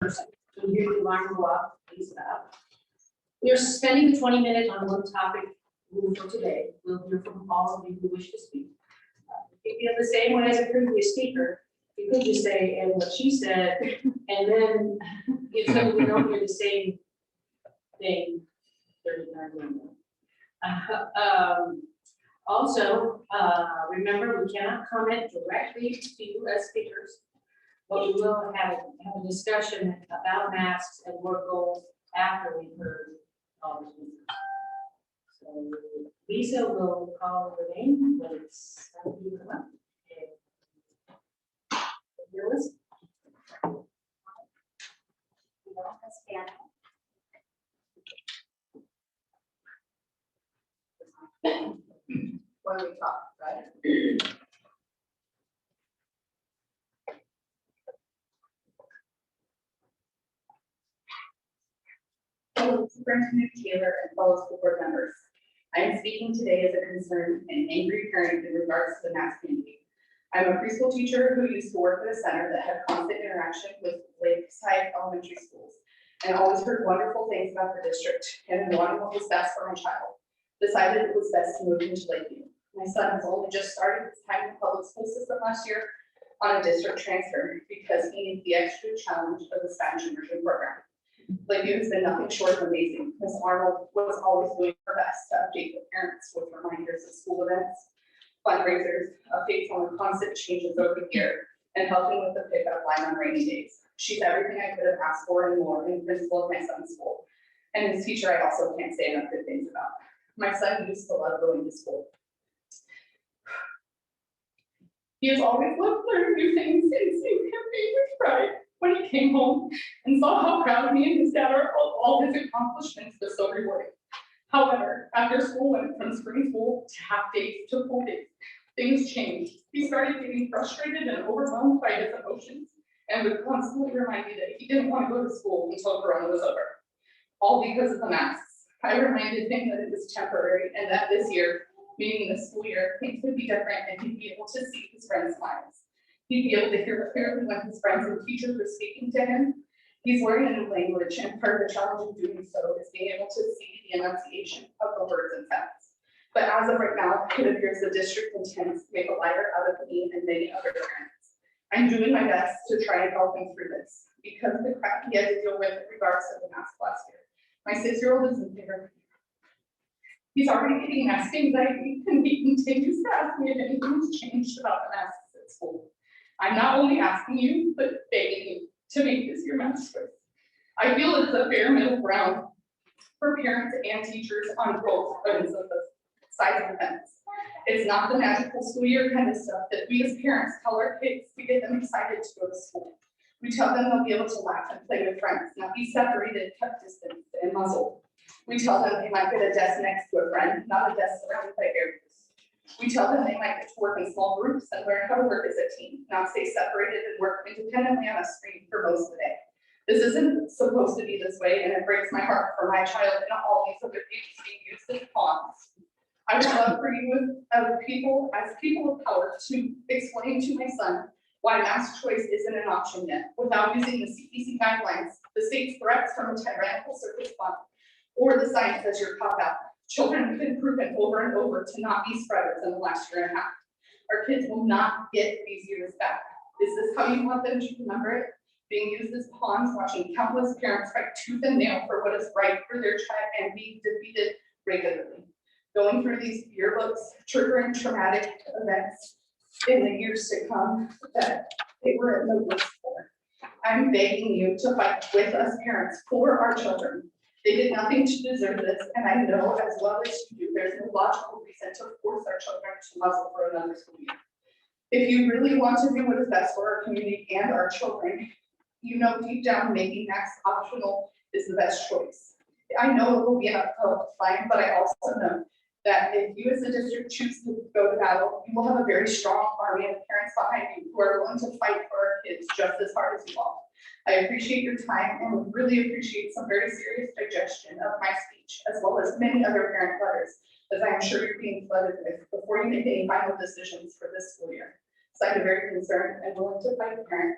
person. So you hear the alarm go off, please stop. We are suspending the 20 minutes on one topic rule for today. We'll hear from all of you who wish to speak. If you feel the same way as a previous speaker, you could just say, and what she said, and then so we don't hear the same thing 30 times. Also, remember, we cannot comment directly to you as speakers, but we will have a discussion about masks and work goals after we've heard all the speakers. So Lisa will call the name when it's time to come up. Your list. When we talk, right? Hello, Superintendent Taylor and fellow school board members. I am speaking today as a concerned and angry parent in regards to the mask mandate. I'm a preschool teacher who used to work at a center that had constant interaction with Lakeside Elementary Schools and always heard wonderful things about the district, and wanting what was best for my child, decided it was best to move into Lakeview. My son has only just started his time in the public school system last year on a district transfer because he needs the extra challenge of the Spanish immersion program. Lakeview has been nothing short of amazing. Ms. Arnold was always doing her best to update the parents with reminders of school events, fundraisers, updates on the constant changes over the year, and helping with the pickup line on rainy days. She's everything I could have asked for and more in the principal of my son's school. And his teacher I also can't say enough good things about. My son used to love going to school. He has always loved learning new things and seeing him being with pride when he came home and saw how proud me and his dad are of all his accomplishments was so rewarding. However, after school went from spring school to half days to full days, things changed. He started getting frustrated and overwhelmed by his emotions and would constantly remind me that he didn't want to go to school until Corona was over. All because of the masks. I reminded him that it was temporary and that this year, meaning the school year, things would be different and he'd be able to see his friends' smiles. He'd be able to hear clearly when his friends and teachers were speaking to him. He's learning a new language, and part of the challenge of doing so is being able to see the enunciation of the words and sounds. But as of right now, it appears the district intends to make a liar out of me and many other parents. I'm doing my best to try and help him through this because of the crap he had to deal with in regards to the mask last year. My 6-year-old is in favor. He's already getting mask anxiety, and he continues to ask me if anything's changed about the masks at school. I'm not only asking you, but begging you to make this your mask choice. I feel it's a fair middle ground for parents and teachers on both ends of the sides of the fence. It's not the magical school year kind of stuff that we as parents tell our kids to get them excited to go to school. We tell them they'll be able to laugh and play with friends, not be separated, kept distant, and muzzled. We tell them they might get a desk next to a friend, not a desk surrounded by barriers. We tell them they might get to work in small groups and learn how to work as a team, not stay separated and work independently on a screen for most of the day. This isn't supposed to be this way, and it breaks my heart for my child and all these other babies being used as pawns. I would love for you as people of power to explain to my son why mask choice isn't an option yet, without using the CDC guidelines, the state's threats from a tyrannical circus fund, or the science as your cop-out. Children have been proven over and over to not be spreaders in the last year and a half. Our kids will not get these years back. Is this how you want them to remember it? Being used as pawns, watching countless parents fight tooth and nail for what is right for their child and being defeated regularly. Going through these yearbooks, triggering traumatic events in the years to come that they were at no risk for. I'm begging you to fight with us parents for our children. They did nothing to deserve this, and I know as well as you do, there's no logical reason to force our children to muzzle for another school year. If you really want to do what is best for our community and our children, you know deep down making masks optional is the best choice. I know it will be an uphill climb, but I also know that if you as a district choose to go to battle, you will have a very strong army of parents behind you who are willing to fight for our kids just as hard as you all. I appreciate your time and would really appreciate some very serious digestion of my speech, as well as many other parent letters, as I am sure you're being flooded with before you make any final decisions for this school year. So I'm very concerned and willing to fight the parent.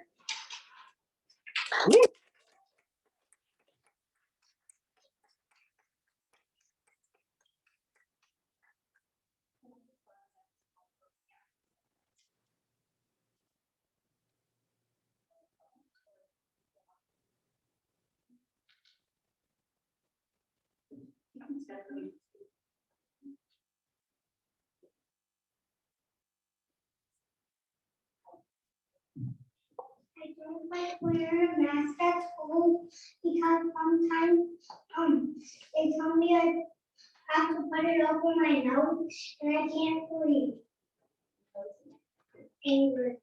Stephanie. I don't like wearing a mask at school because sometimes they tell me I have to put it over my nose and I can't breathe. Angry.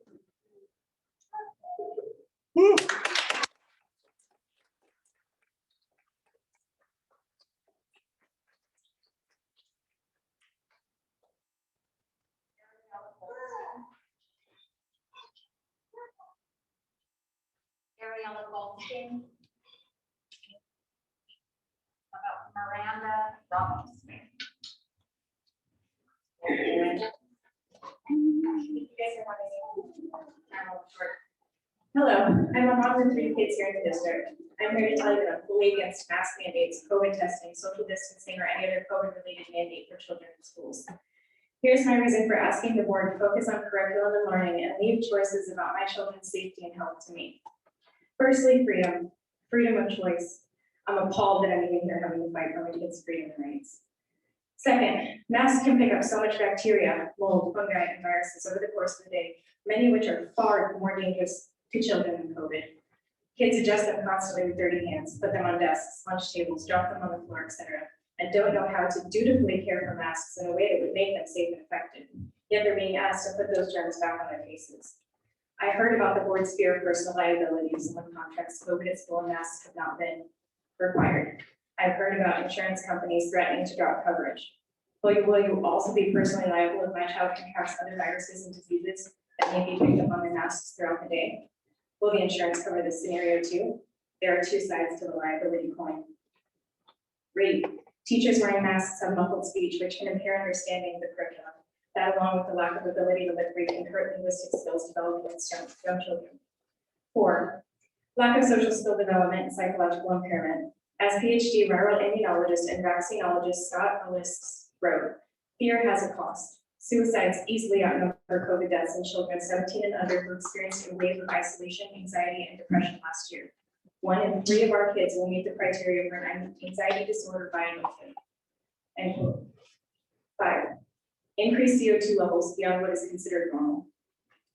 Ariella Goldstein. About Miranda Ramos. You guys are Hello, I'm a mom with 3 kids here in the district. I'm here to tell you that I'm fully against mask mandates, COVID testing, social distancing, or any other COVID-related mandate for children in schools. Here's my reason for asking the board to focus on curriculum and learning and leave choices about my children's safety and health to me. Firstly, freedom of choice. I'm appalled that I'm even here having to fight for my kids' freedom and rights. Second, masks can pick up so much bacteria, mold, fungi, and viruses over the course of the day, many of which are far more dangerous to children than COVID. Kids adjust them constantly with dirty hands, put them on desks, lunch tables, drop them on the floor, etc., and don't know how to dutifully care for masks in a way that would make them safe and effective. Yet they're being asked to put those germs back on their faces. I heard about the board's fear of personal liabilities when contracts COVID at school and masks have not been required. I've heard about insurance companies threatening to drop coverage. Will you also be personally liable if my child contracts other viruses and diseases that may be picked up on their masks throughout the day? Will the insurance cover this scenario too? There are 2 sides to the liability coin. 3, teachers wearing masks have muffled speech, which can impair understanding of the curriculum. That, along with the lack of ability to read and correct linguistic skills developed against young children. 4, lack of social skill development and psychological impairment. As PhD viral immunologist and vaccinologist Scott Lusd wrote, fear has a cost. Suicides easily outnumber COVID deaths in children 17 and under who experienced a wave of isolation, anxiety, and depression last year. 1 in 3 of our kids will meet the criteria for an anxiety disorder by adulthood. End quote. 5, increased CO2 levels beyond what is considered normal.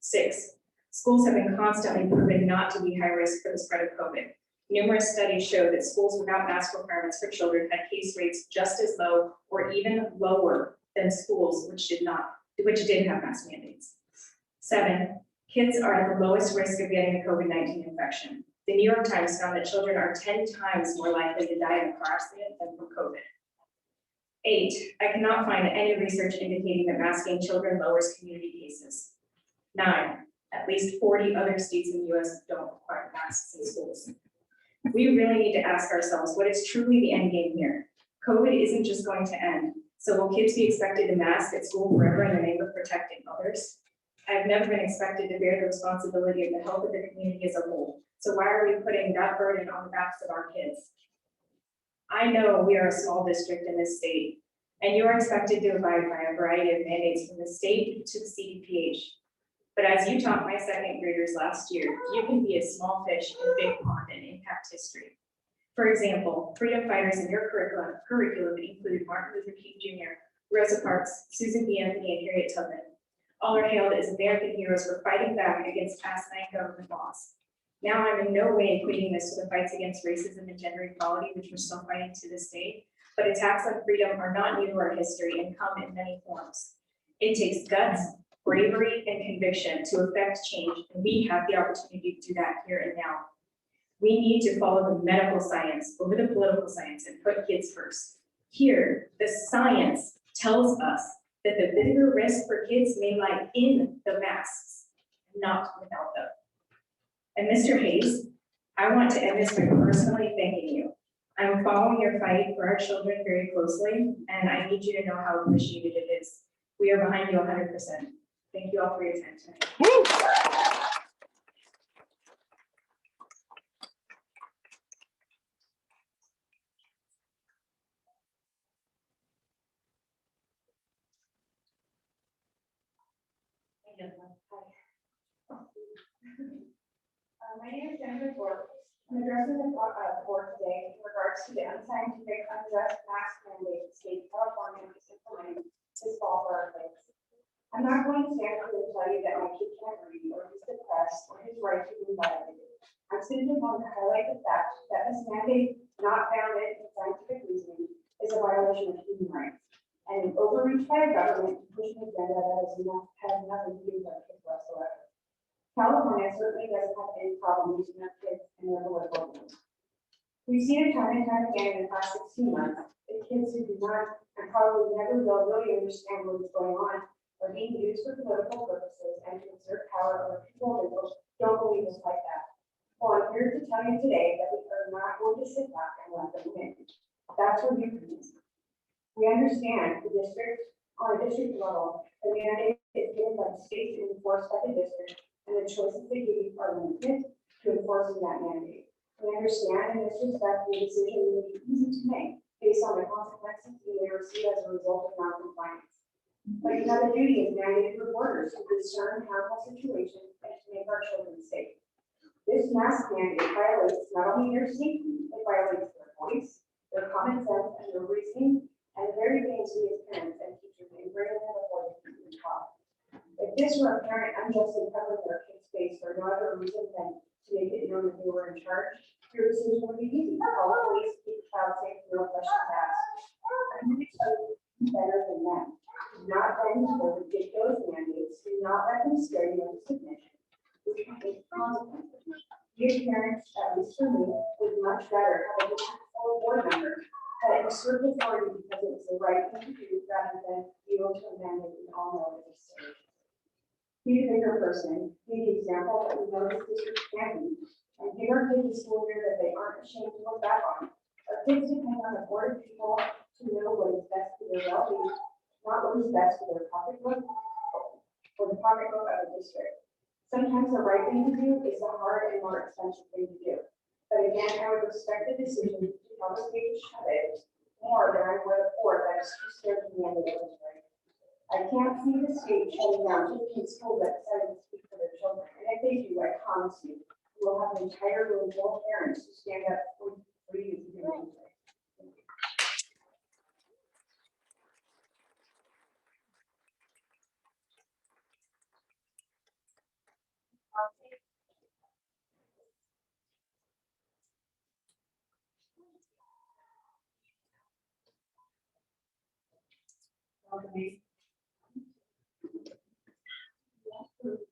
6, schools have been constantly proven not to be high risk for the spread of COVID. Numerous studies show that schools without mask requirements for children had case rates just as low or even lower than schools which did have mask mandates. 7, kids are at the lowest risk of getting a COVID-19 infection. The New York Times found that children are 10 times more likely to die in a car accident than from COVID. 8, I cannot find any research indicating that masking children lowers community cases. 9, at least 40 other states in the US don't require masks in schools. We really need to ask ourselves what is truly the end game here. COVID isn't just going to end. So will kids be expected to mask at school forever in the name of protecting others? I've never been expected to bear the responsibility of the health of the community as a whole. So why are we putting that burden on the backs of our kids? I know we are a small district in this state, and you are expected to abide by a variety of mandates from the state to the CDPH. But as you taught my 2nd graders last year, you can be a small fish in a big pond and impact history. For example, freedom fighters in your curriculum include Martin Luther King Jr., Rosa Parks, Susan B. Anthony, and Harriet Tubman. All are hailed as American heroes for fighting back against asinine government laws. Now I'm in no way equating this to the fights against racism and gender equality, which we're still fighting to this day, but attacks on freedom are not new to our history and come in many forms. It takes guts, bravery, and conviction to effect change, and we have the opportunity to do that here and now. We need to follow the medical science over the political science and put kids first. Here, the science tells us that the bigger risk for kids may lie in the masks, not without them. And Mr. Hayes, I want to end this by personally thanking you. I'm following your fight for our children very closely, and I need you to know how appreciated it is. We are behind you 100%. Thank you all for your time tonight. My name is Jennifer Ford. I'm addressing the board today in regards to the unscientific, unjust mask mandate I'm not going to stand here and tell you that my kid can't read, or he's depressed, or his rights are being violated. I'm simply going to highlight the fact that this mandate, not founded in scientific reasoning, is a violation of human rights, and an overreach by a government to push an agenda that has nothing to do with our kids whatsoever. California certainly doesn't have any problem using their kids in their political games. We've seen it time and time again in the past 16 months, that kids who do not, and probably never will really understand what is going on, are being used for political purposes and to exert power over people that don't believe us like that. Well, I'm here to tell you today that we are not going to sit back and let them win. That's where you come in. We understand the district, on a district level, the mandate is given by the state and enforced by the district, and the choices they give you are limited to enforcing that mandate. We understand in this respect the decision may be easy to make based on the consequences you may receive as a result of non-compliance. But you have a duty as mandated reporters to discern harmful situations and to make our children safe. This mask mandate violates not only their safety, it violates their voice, their common sense, and their reasoning, and the very things we as parents and teachers ingrain in them before they can be taught. If this were a parent unjustly covering their kid's face for no other reason than to make it known that they were in charge, your decision would be easy. Call the police, keep the child safe, no questions asked. I'm going to tell you better than them. Do not bend to their ridiculous mandates. Do not let them scare you into submission. Which can take consequences. Your parents, at least for me, would much rather have a district or board member that usurped authority because it was the right thing to do rather than yield to a mandate we all know is absurd. Be the bigger person, be the example that we know this district can be, and give our kids a school year that they aren't ashamed to look back on. Our kids depend on the board of people to know what is best for their well-being, not what is best for their pocketbook or the pocketbook of the district. Sometimes the right thing to do is the hard and more expensive thing to do. But again, I would respect the decision to confiscate shut it more than I would a board that is too scared to be on the other side. I can't see the state shutting down 15 schools that decided to speak for their children. And if they do, I promise you, we'll have an entire room full of parents who stand up for you to do it.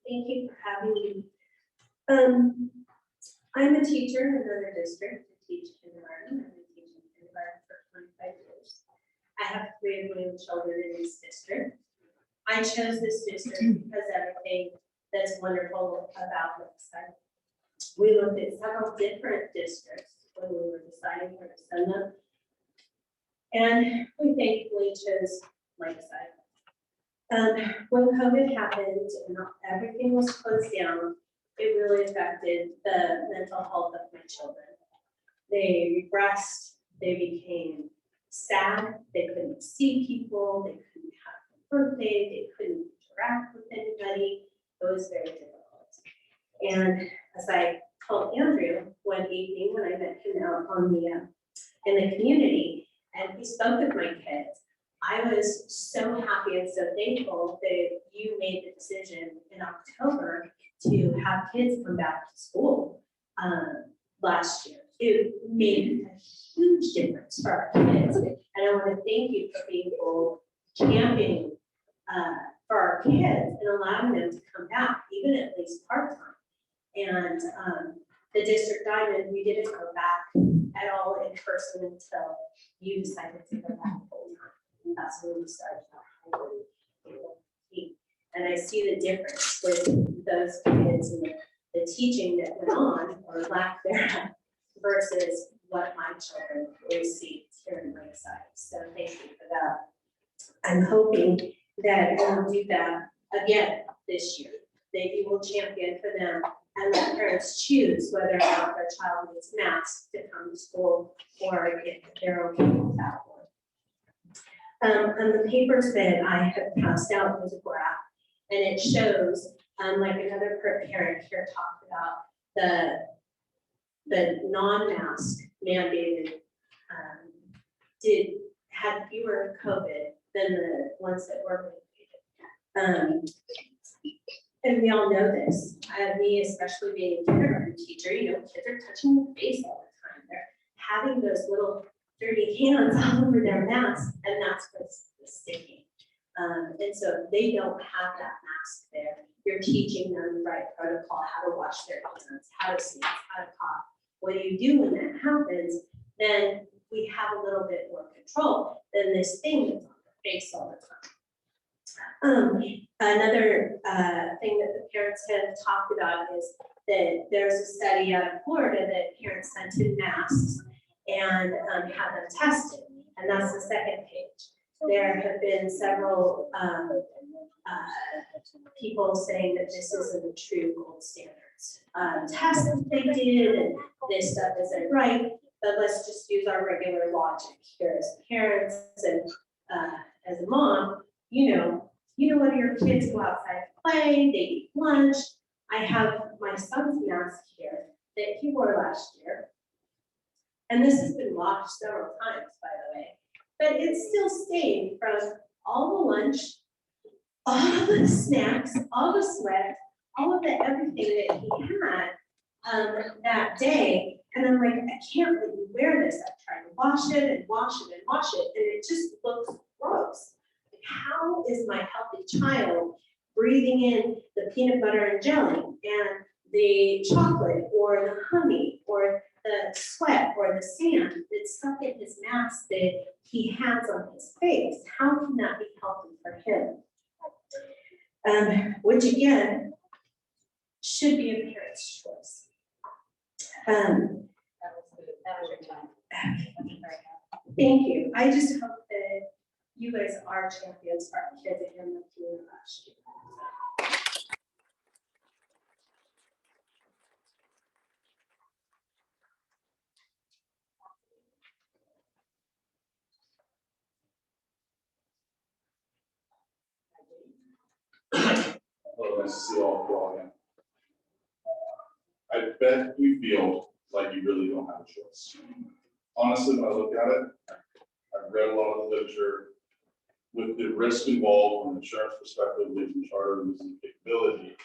Thank you for having me. I'm a teacher in another district. I teach kindergarten. I've been teaching kindergarten for 25 years. I have 3 of my own children in this district. I chose this district because everything that's wonderful about Lusd. We looked at several different districts when we were deciding where to send them. And we thankfully chose Lusd. When COVID happened and everything was closed down, it really affected the mental health of my children. They regressed, they became sad, they couldn't see people, they couldn't have a birthday, they couldn't interact with anybody. It was very difficult. And as I told Andrew one evening when I met him out on the in the community, and he spoke with my kids, I was so happy and so thankful that you made the decision in October to have kids come back to school last year. It made a huge difference for our kids. And I want to thank you for being bold, championing for our kids and allowing them to come back, even at least part-time. And the district diamond, we didn't go back at all in person until you decided to go back full-time. That's when we started our team. And I see the difference with those kids and the teaching that went on, or lack thereof, versus what my children received here in Lusd. So thank you for that. I'm hoping that we'll do that again this year, that you will champion for them and let parents choose whether or not their child needs masks to come to school, or if they're okay with that one. On the papers that I have passed out, there's a graph, and it shows, like another parent here talked about, the non-mask mandated had fewer COVID than the ones that were mandated. And we all know this, me especially being a kindergarten teacher, you know, kids are touching their face all the time. They're having those little dirty hands all over their masks, and that's what's sticking. And so they don't have that mask there. You're teaching them the right protocol, how to wash their hands, how to sneeze, how to cough. What do you do when that happens? Then we have a little bit more control than this thing that's on their face all the time. Another thing that the parents have talked about is that there's a study out of Florida that parents sent in masks and had them tested, and that's the second page. There have been several people saying that this isn't a true gold standards test that they did, and this stuff isn't right. But let's just use our regular logic here as parents and as a mom. You know when your kids go outside to play, they eat lunch. I have my son's mask here that he wore last year, and this has been washed several times, by the way. But it's still stained from all the lunch, all the snacks, all the sweat, all of the everything that he had that day. And I'm like, I can't let you wear this. I've tried to wash it and wash it and wash it, and it just looks gross. Like, how is my healthy child breathing in the peanut butter and jelly and the chocolate or the honey or the sweat or the sand that's stuck in his mask that he has on his face? How can that be healthy for him? Which again, should be a parent's choice. That was your time. Thank you. I just hope that you guys are champions for our kids again like you were last year. Well, nice to see all of you all again. I bet you feel like you really don't have a choice. Honestly, when I look at it, I've read a lot of the literature. With the risk involved from an insurance perspective, losing charter, losing capability,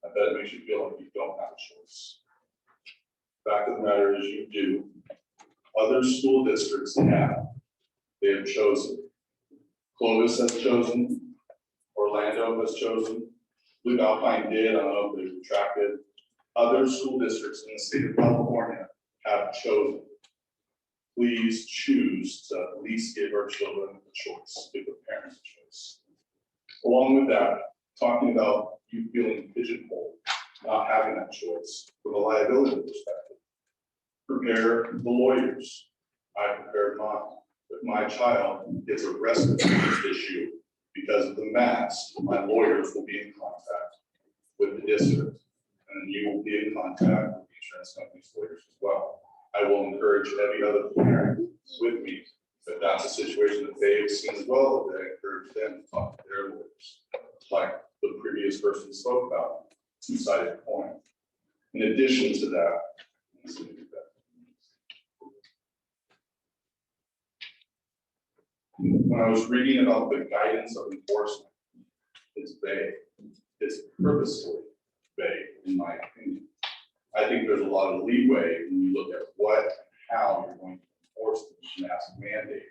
I bet it makes you feel like you don't have a choice. Fact of the matter is you do. Other school districts have. They have chosen. Clovis has chosen. Orlando has chosen. Blue Alpine did, I don't know if they retracted. Other school districts in the state of California have chosen. Please choose to at least give our children a choice, give the parents a choice. Along with that, talking about you feeling pigeonholed, not having that choice from a liability perspective. Prepare the lawyers. I prepared mine. If my child gets arrested for this issue because of the mask, my lawyers will be in contact with the district, and then you will be in contact with the insurance company's lawyers as well. I will encourage every other parent with me that that's a situation that they've seen as well, that I encourage them to talk to their lawyers, like the previous person spoke about, two-sided coin. In addition to that, when I was reading about the guidance of enforcement, it's vague. It's purposefully vague, in my opinion. I think there's a lot of leeway when you look at what and how you're going to enforce the mask mandate.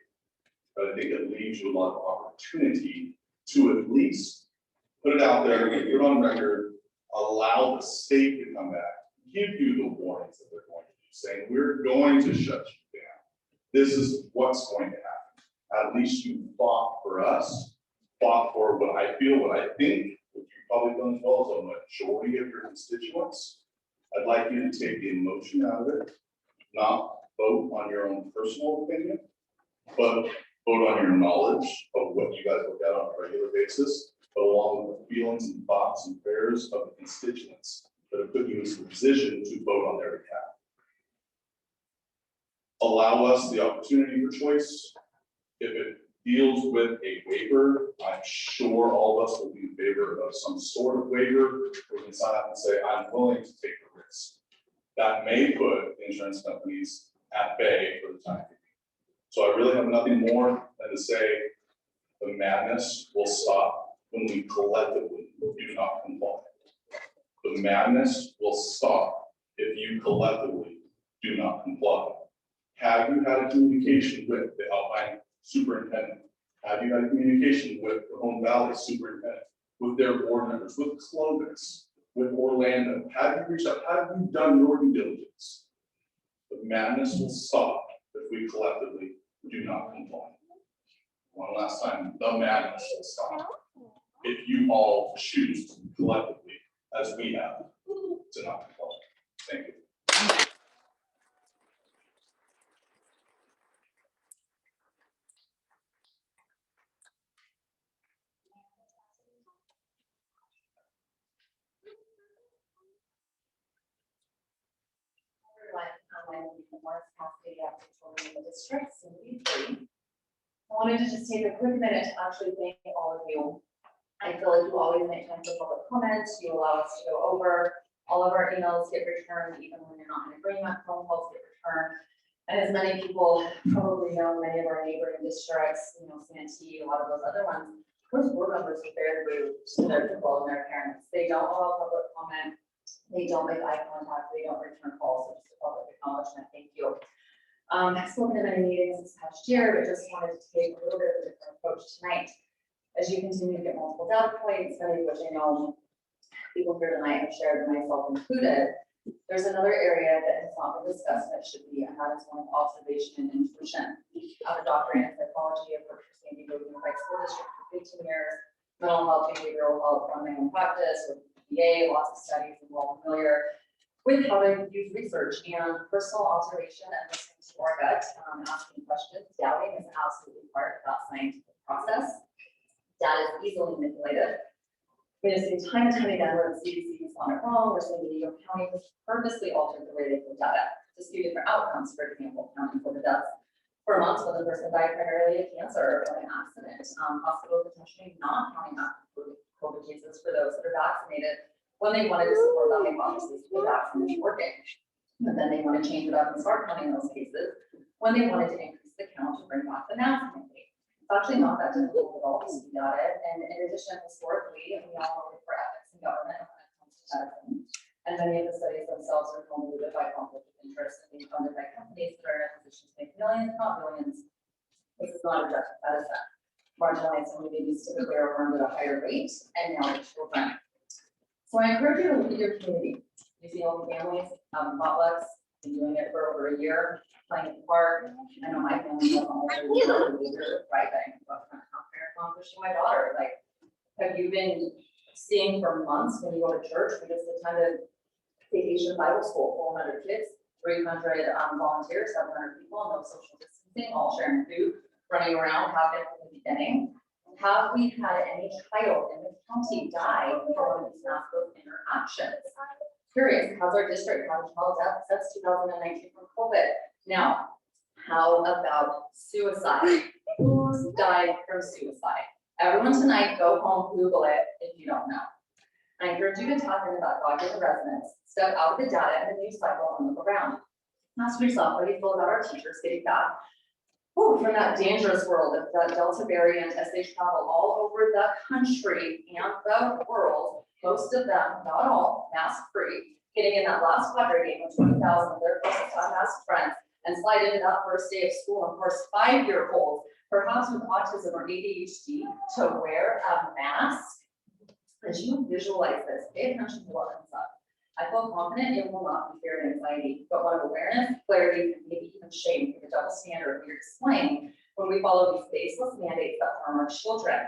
But I think it leaves you a lot of opportunity to at least put it out there, put it on record, allow the state to come back, give you the warnings that they're going to do, saying we're going to shut you down. This is what's going to happen. At least you fought for us, fought for what I feel, what I think, what you've probably done as well as a majority of your constituents. I'd like you to take the emotion out of it, not vote on your own personal opinion, but vote on your knowledge of what you guys look at on a regular basis, but along with the feelings and thoughts and prayers of the constituents that have put you in a position to vote on their behalf. Allow us the opportunity for choice. If it deals with a waiver, I'm sure all of us will be in favor of some sort of waiver. We can sign up and say, I'm willing to take the risk. That may put insurance companies at bay for the time being. So I really have nothing more than to say the madness will stop when we collectively do not comply. The madness will stop if you collectively do not comply. Have you had a communication with the Alpine superintendent? Have you had a communication with the Home Valley superintendent, with their board members, with Clovis, with Orlando? Have you reached out? Have you done your due diligence? The madness will stop if we collectively do not comply. One last time, the madness will stop if you all choose collectively, as we have, to not comply. Thank you. Everyone, my name is Morris Cassidy, I'm controlling the district, CB3. I wanted to just take a quick minute to actually thank all of you. I feel like you always make time for public comments, you allow us to go over, all of our emails get returned, even when you're not in agreement, phone calls get returned. And as many people probably know, many of our neighboring districts, Santee, a lot of those other ones, those board members are very rude to their people and their parents. They don't allow public comment. They don't make eye contact, they don't return calls, so just a public acknowledgement, thank you. I've spoken at many meetings this past year, but just wanted to take a little bit of a different approach tonight. As you continue to get multiple data points, many of which I know people here tonight have shared, myself included, there's another area that has not been discussed that should be, and that is one of observation and intuition. I'm a doctorate in psychology, I've worked for San Diego Unified School District for 15 years, mental health, behavioral health from my own practice, with BA, lots of studies, and well familiar with how to use research and personal observation and listening to our gut, asking questions. Doubting is absolutely part of that scientific process. Data is easily manipulated. We have seen time and time again where the CDC has gone it wrong, where San Diego County has purposely altered the way they put data to see different outcomes, for example, counting for the deaths for months when the person died primarily of cancer or an accident. Hospitals potentially not counting that COVID cases for those that are vaccinated when they wanted to support that hypothesis with vaccination working. But then they want to change it up and start counting those cases when they wanted to increase the count to bring back the mask mandate. It's actually not that difficult at all to see that. And in addition, historically, we all look for ethics in government when it comes to medicine. And many of the studies themselves are convoluted by conflict of interest and being funded by companies that are in a position to make millions, not billions. This is not objective medicine. Marginalized communities typically are harmed at a higher rate, and now it's children. So I encourage you to look at your community. You see all the families, potlucks, been doing it for over a year, playing in the park. I know my family doesn't always right, but I'm accomplishing my daughter. Like, have you been seeing for months when you go to church? We just attended Vacation Bible School, 400 kids, 300 volunteers, 700 people, no social distancing, all sharing food, running around, have been from the beginning. Have we had any child in the county die from one of these massive interactions? Curious, how's our district had a child death since 2019 from COVID? Now, how about suicide? Who's died from suicide? Everyone tonight, go home, Google it if you don't know. I encourage you to tap into that God given resonance, step out of the data and the news cycle and look around. Ask yourself, how do you feel about our teachers getting back from that dangerous world of the Delta variant as they travel all over the country and the world, most of them, not all, mask free, getting in that last quadra game with 20,000 of their closest unmasked friends and slide into that first day of school and force 5-year-olds, perhaps with autism or ADHD, to wear a mask. As you visualize this, pay attention to what comes up. I feel confident it will not be fear and anxiety, but one of awareness, clarity, and maybe even shame for the double standard we are displaying when we follow these baseless mandates that harm our children.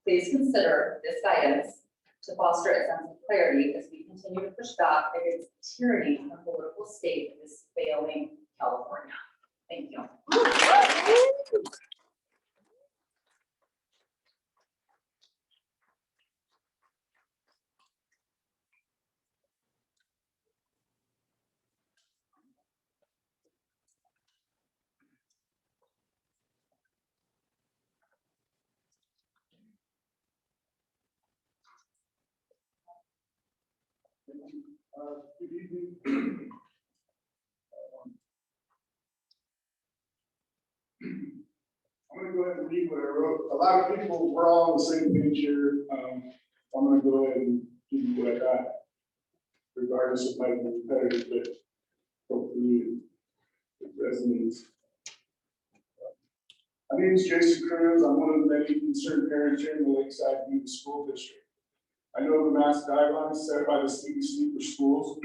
Please consider this guidance to foster a sense of clarity as we continue to push back against the tyranny and political state of this failing California. Thank you. Good evening. I'm gonna go ahead and read what I wrote. A lot of people, we're all on the same page here. I'm gonna go ahead and give you what I got, regardless of my competitive, but hopefully it resonates. My name is Jason Cruz. I'm one of the many concerned parents here in the Lakeside Youth School District. I know the mask guidelines set by the CDC for schools,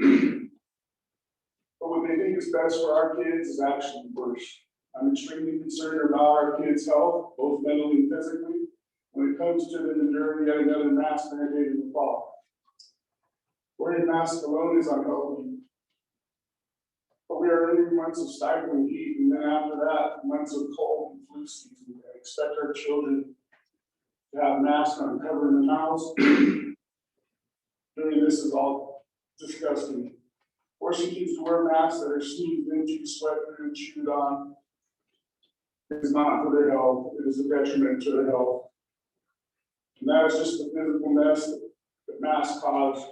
but what they think is best for our kids is actually worse. I'm extremely concerned about our kids' health, both mentally and physically, when it comes to them enduring yet another mask mandate in the fall. Wearing masks alone is unhealthy. But we are entering months of stifling heat, and then after that, months of cold and flu season. I expect our children to have masks on covering their mouths. During this is all disgusting. Forcing kids to wear masks that are sneezed into, sweat through, and chewed on is not for their health. It is a detriment to their health. And that is just the physical mess that masks cause.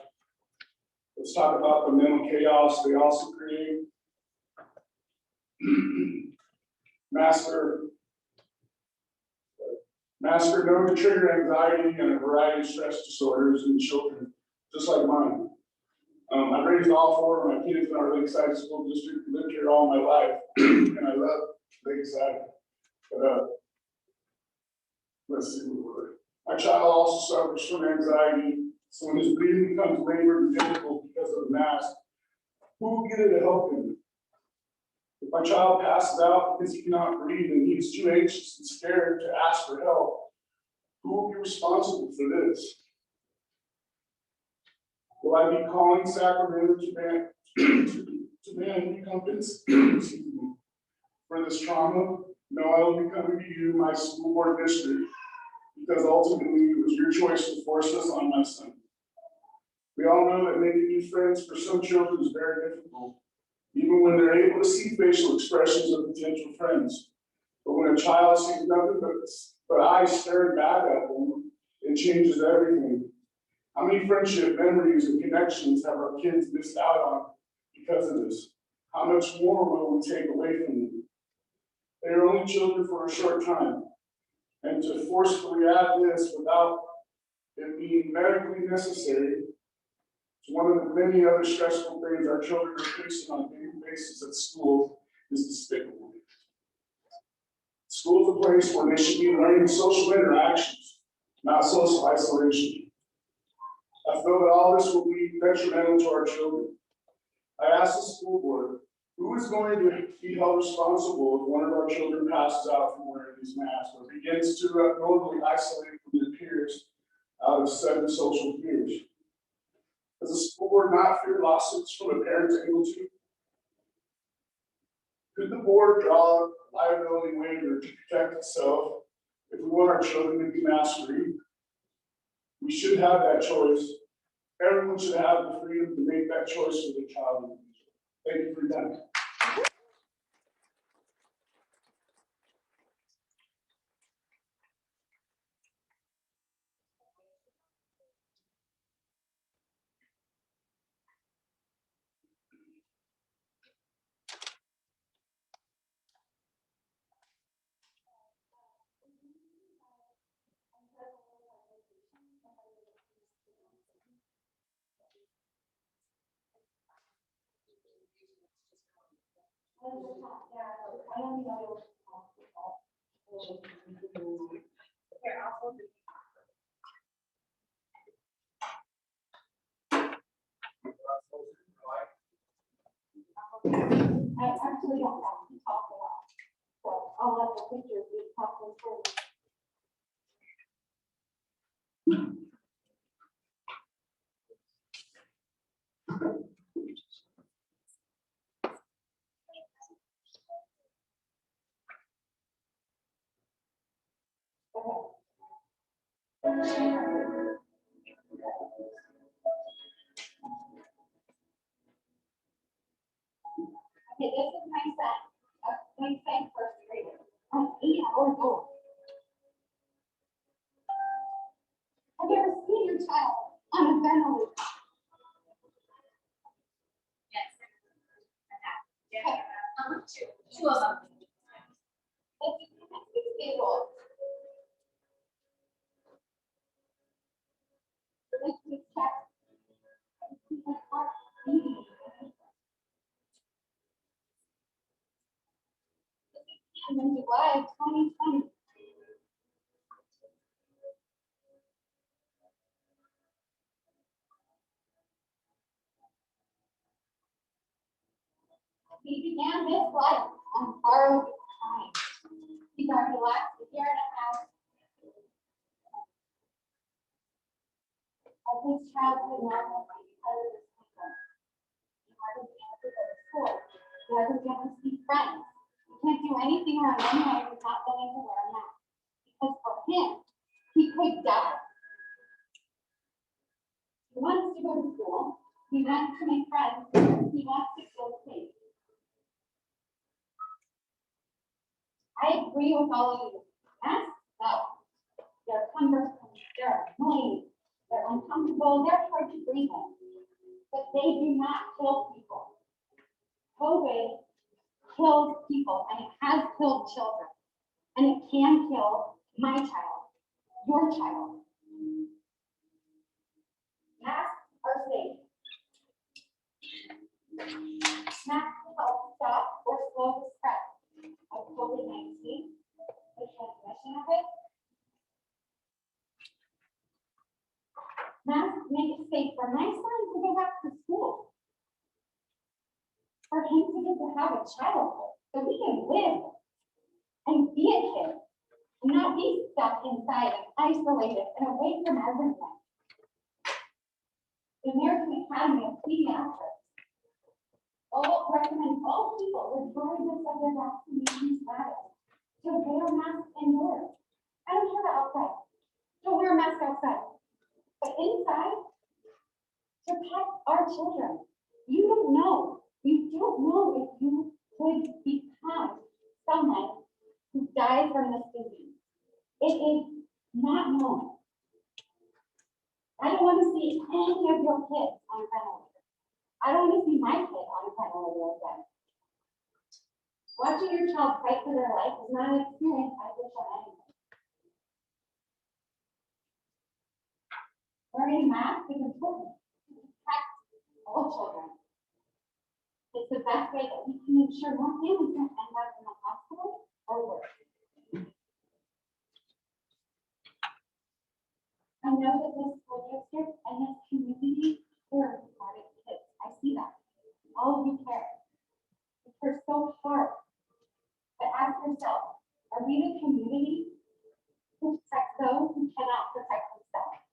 Let's talk about the mental chaos they also create. Masks are known to trigger anxiety and a variety of stress disorders in children, just like mine. I raised all four of my kids in our Lakeside School District, lived here all my life, and I love Lakeside. But let's see what we're. My child also suffers from anxiety, so when his breathing becomes labored and difficult because of the mask, who will get it to help him? If my child passes out because he cannot breathe and he's too anxious and scared to ask for help, who will be responsible for this? Will I be calling Sacramento to demand recompense for this trauma? No, I will be coming to you, my school board district, because ultimately it was your choice to force this on my son. We all know that making new friends for some children is very difficult, even when they're able to see facial expressions of potential friends. But when a child sees nothing but eyes staring back at them, it changes everything. How many friendship memories and connections have our kids missed out on because of this? How much more will we take away from them? They are only children for a short time. And to forcefully add this without it being medically necessary to one of the many other stressful things our children are facing on a daily basis at school is despicable. School is a place where they should be learning social interactions, not social isolation. I feel that all this will be detrimental to our children. I asked the school board, who is going to be held responsible if one of our children passes out from wearing these masks or begins to abnormally isolate from their peers out of sudden social fears? Does the school board not fear lawsuits from a parent able to? Could the board draw a liability waiver to protect itself if we want our children to be mask free? We should have that choice. Everyone should have the freedom to make that choice for their child in the future. Thank you for your time. Here, I'll hold it. I actually don't have to talk a lot, so I'll let the pictures be talking for me. Okay, this is my son, my son first grader, 8 hours old. Have you ever seen your child on a ventilator? Yes. Yeah. Two of them. It's stable. in July of 2020. He began his life on borrowed time. He's already last a year and a half of his childhood normal because of this syndrome. He hasn't been able to go to school. He hasn't been able to see friends. He can't do anything around anyone who's not willing to wear a mask. Because for him, he could die. He wants to go to school. He wants to make friends. He wants to feel safe. I agree with all of you. Masks, no. They're cumbersome, they're annoying, they're uncomfortable, they're hard to breathe in. But they do not kill people. COVID kills people, and it has killed children. And it can kill my child, your child. Masks are safe. Masks help stop or slow the spread of COVID-19, the transmission of it. Masks make it safe for my son to go back to school. For him to get to have a childhood, so he can live and be a kid, and not be stuck inside and isolated and away from everyone. The American Academy of Pediatrics all recommend all people, regardless of their vaccination status, to wear masks indoors. I don't care about outside. Don't wear a mask outside. But inside, to protect our children. You don't know if you could become someone who died from this disease. It is not known. I don't want to see any of your kids on a ventilator. I don't want to see my kid on a ventilator again. Watching your child fight for their life is not an experience I wish on anyone. Wearing a mask is important to protect all children. It's the best way that we can ensure more families don't end up in the hospital or worse. I know that this school district and this community cares about its kids. I see that. All of you care. You care so hard. But ask yourself, are we the community who protects those who cannot protect themselves?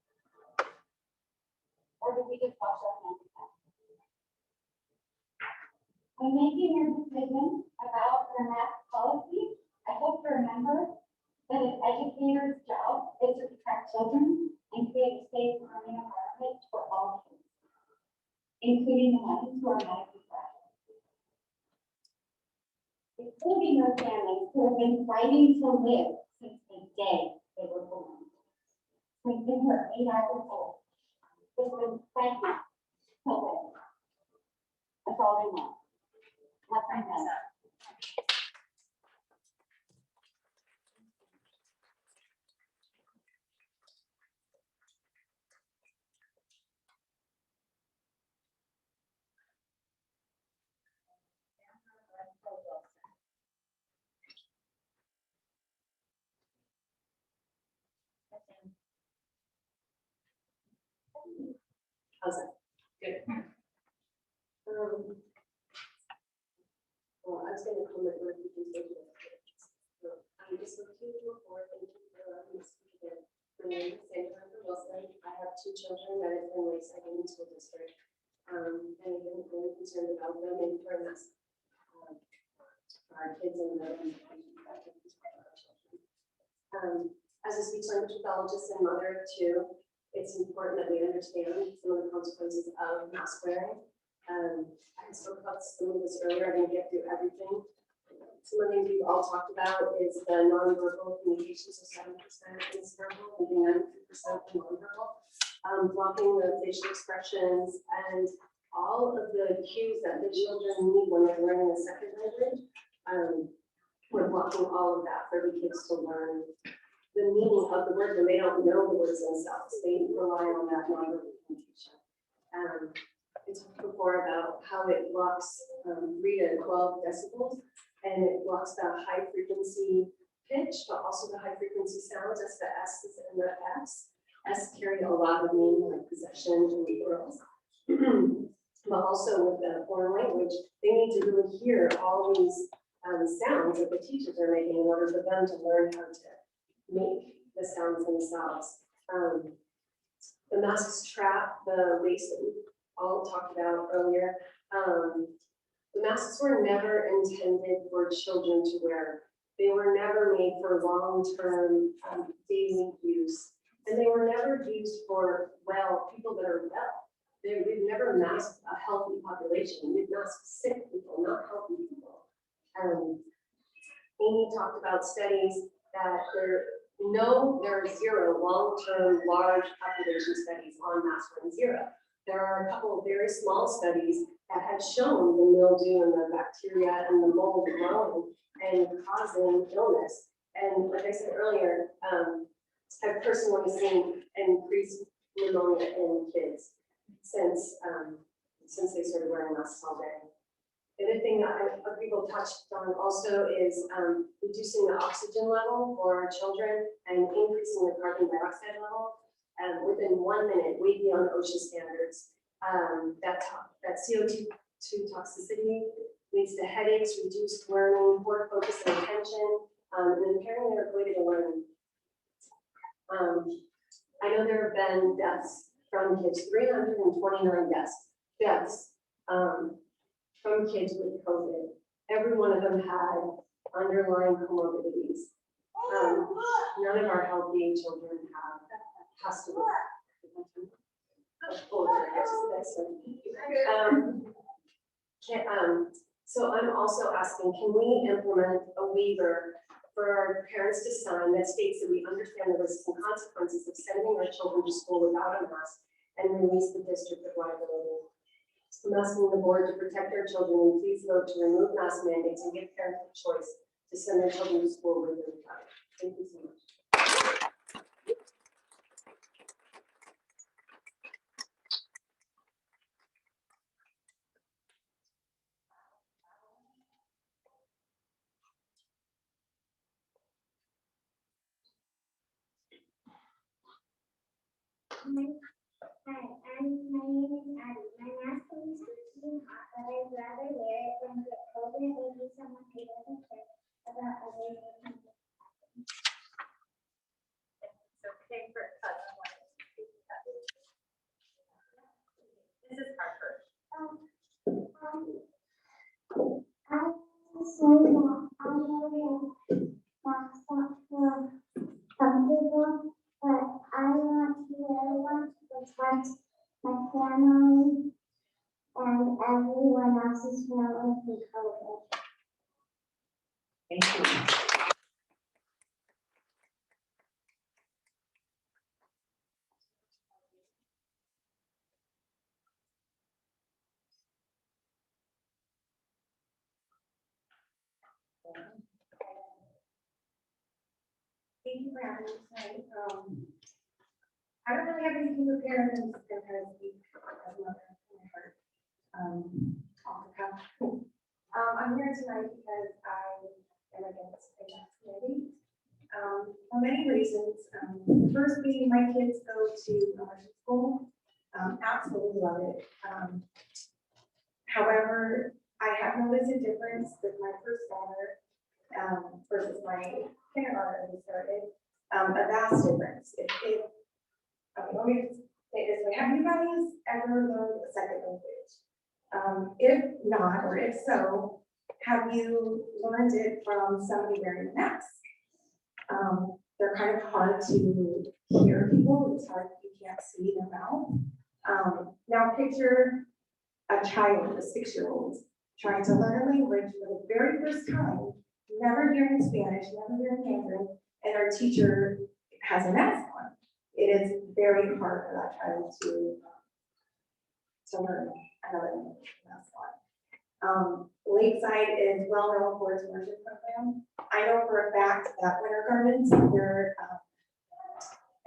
Or do we just wash our hands of them? When making your decision about your mask policy, I hope to remember that an educator's job is to protect children and create a safe learning environment for all kids, including the ones who are medically fragile. Including those families who have been fighting to live since the day they were born. Since they were 8 hours old. They've been fighting to live. That's all they want. That's my message. How's that? Good. Well, I was gonna comment on the presentation. I just want to report, thank you for allowing me to speak again. My name is Sandra Wilson. I have 2 children that are in Lakeside Union School District. And I've been really concerned about them and for us, our kids and their as a speech language pathologist and mother of 2, it's important that we understand some of the consequences of mask wearing. I spoke about some of this earlier. I didn't get through everything. Some of the things we've all talked about is the nonverbal communication, so 7% is verbal, and 93% nonverbal. Blocking the facial expressions and all of the cues that the children need when they're learning a second language. We're blocking all of that for the kids to learn the meaning of the word when they don't know the words themselves. They rely on that nonverbal communication. We talked before about how it blocks 3 to 12 decibels, and it blocks the high frequency pitch, but also the high frequency sounds, that's the S's and the F's. S carry a lot of meaning, like possession and girls. But also with the foreign language, they need to really hear all these sounds that the teachers are making in order for them to learn how to make the sounds themselves. The masks trap the race that we all talked about earlier. The masks were never intended for children to wear. They were never made for long-term daily use. And they were never used for, people that are well. We've never masked a healthy population. We've masked sick people, not healthy people. Amy talked about studies that there are zero long-term large population studies on mask wearing zero. There are a couple of very small studies that have shown the mildew and the bacteria and the mold growing and causing illness. And like I said earlier, I've personally seen increased pneumonia in kids since they started wearing masks all day. The other thing that people touched on also is reducing the oxygen level for our children and increasing the carbon dioxide level. Within 1 minute, way beyond OSHA standards. That CO2 toxicity leads to headaches, reduced learning, poor focus and attention, and impairing their ability to learn. I know there have been deaths from kids, 329 deaths from kids with COVID. Every one of them had underlying comorbidities. None of our healthy children has to work. So I'm also asking, can we implement a waiver for our parents to sign that states that we understand the risks and consequences of sending our children to school without a mask and release the district of liability? I'm asking the board to protect our children and please vote to remove mask mandates and give parents a choice to send their children to school with their child. Thank you so much. Hi, my name is Addie. My mask is too hot, but I'd rather wear it than get COVID and be someone who doesn't care about others. It's okay for us. This is Harper. I just say that I know that masks are for some people, but I want to wear one to protect my family and everyone else's family from COVID. Thank you. Thank you for having me tonight. I don't really have anything prepared and just gonna kind of speak as a mother in my heart. Off the cuff. I'm here tonight because I am against a mask mandate. For many reasons. The first being my kids go to elementary school. Absolutely love it. However, I have noticed a difference with my first daughter versus my kindergarten when we started. A vast difference. Okay, let me say this way. Have you guys ever learned a second language? If not, or if so, have you learned it from somebody wearing a mask? They're kind of hard to hear people. It's hard if you can't see their mouth. Now picture a child, a 6-year-old, trying to learn a language for the very first time, never hearing Spanish, never hearing Mandarin, and our teacher has a mask on. It is very hard for that child to learn another language with a mask on. Lakeside is well known for its immersion program. I know for a fact that Winter Gardens, their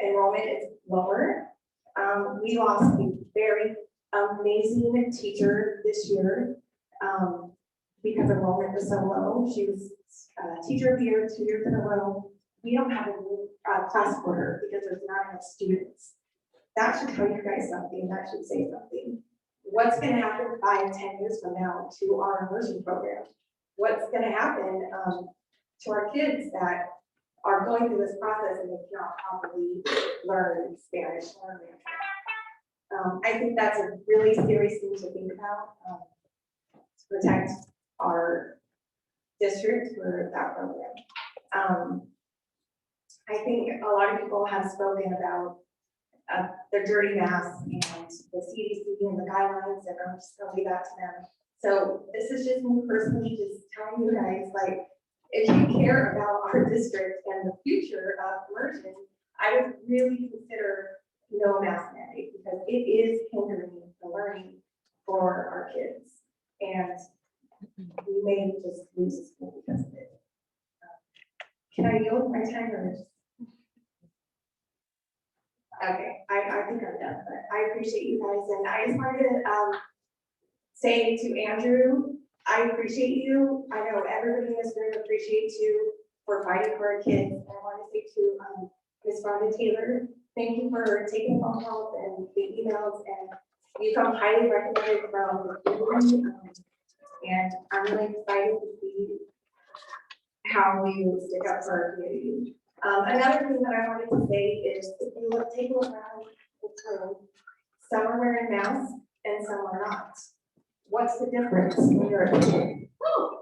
enrollment is lower. We lost a very amazing teacher this year. because enrollment was so low. She was teacher of the year 2 years in a row. We don't have a new class order because there's not enough students. That should tell you guys something, that should say something. What's gonna happen 5, 10 years from now to our immersion program? What's gonna happen to our kids that are going through this process and they cannot properly learn Spanish, learn Mandarin? I think that's a really serious thing to think about, to protect our district for that program. I think a lot of people have spoken about the dirty mask and the CDC and the guidelines, and I'm just gonna leave that to them. So this is just me personally just telling you guys, like, if you care about our district and the future of immersion, I would really consider no mask mandate, because it is hindering the learning for our kids. And we may just lose school because of it. Can I yield my time or just? Okay, I think I'm done, but I appreciate you guys, and I just wanted to say to Andrew, I appreciate you. I know everybody in this room appreciates you for fighting for our kids. And I want to say to Ms. Rhonda Taylor, thank you for taking phone calls and the emails, and you come highly recommended from the community. And I'm really excited to see how we will stick up for our community. Another thing that I wanted to say is, if you take a look around the room, some are wearing masks and some are not. What's the difference when you're a kid? Hello,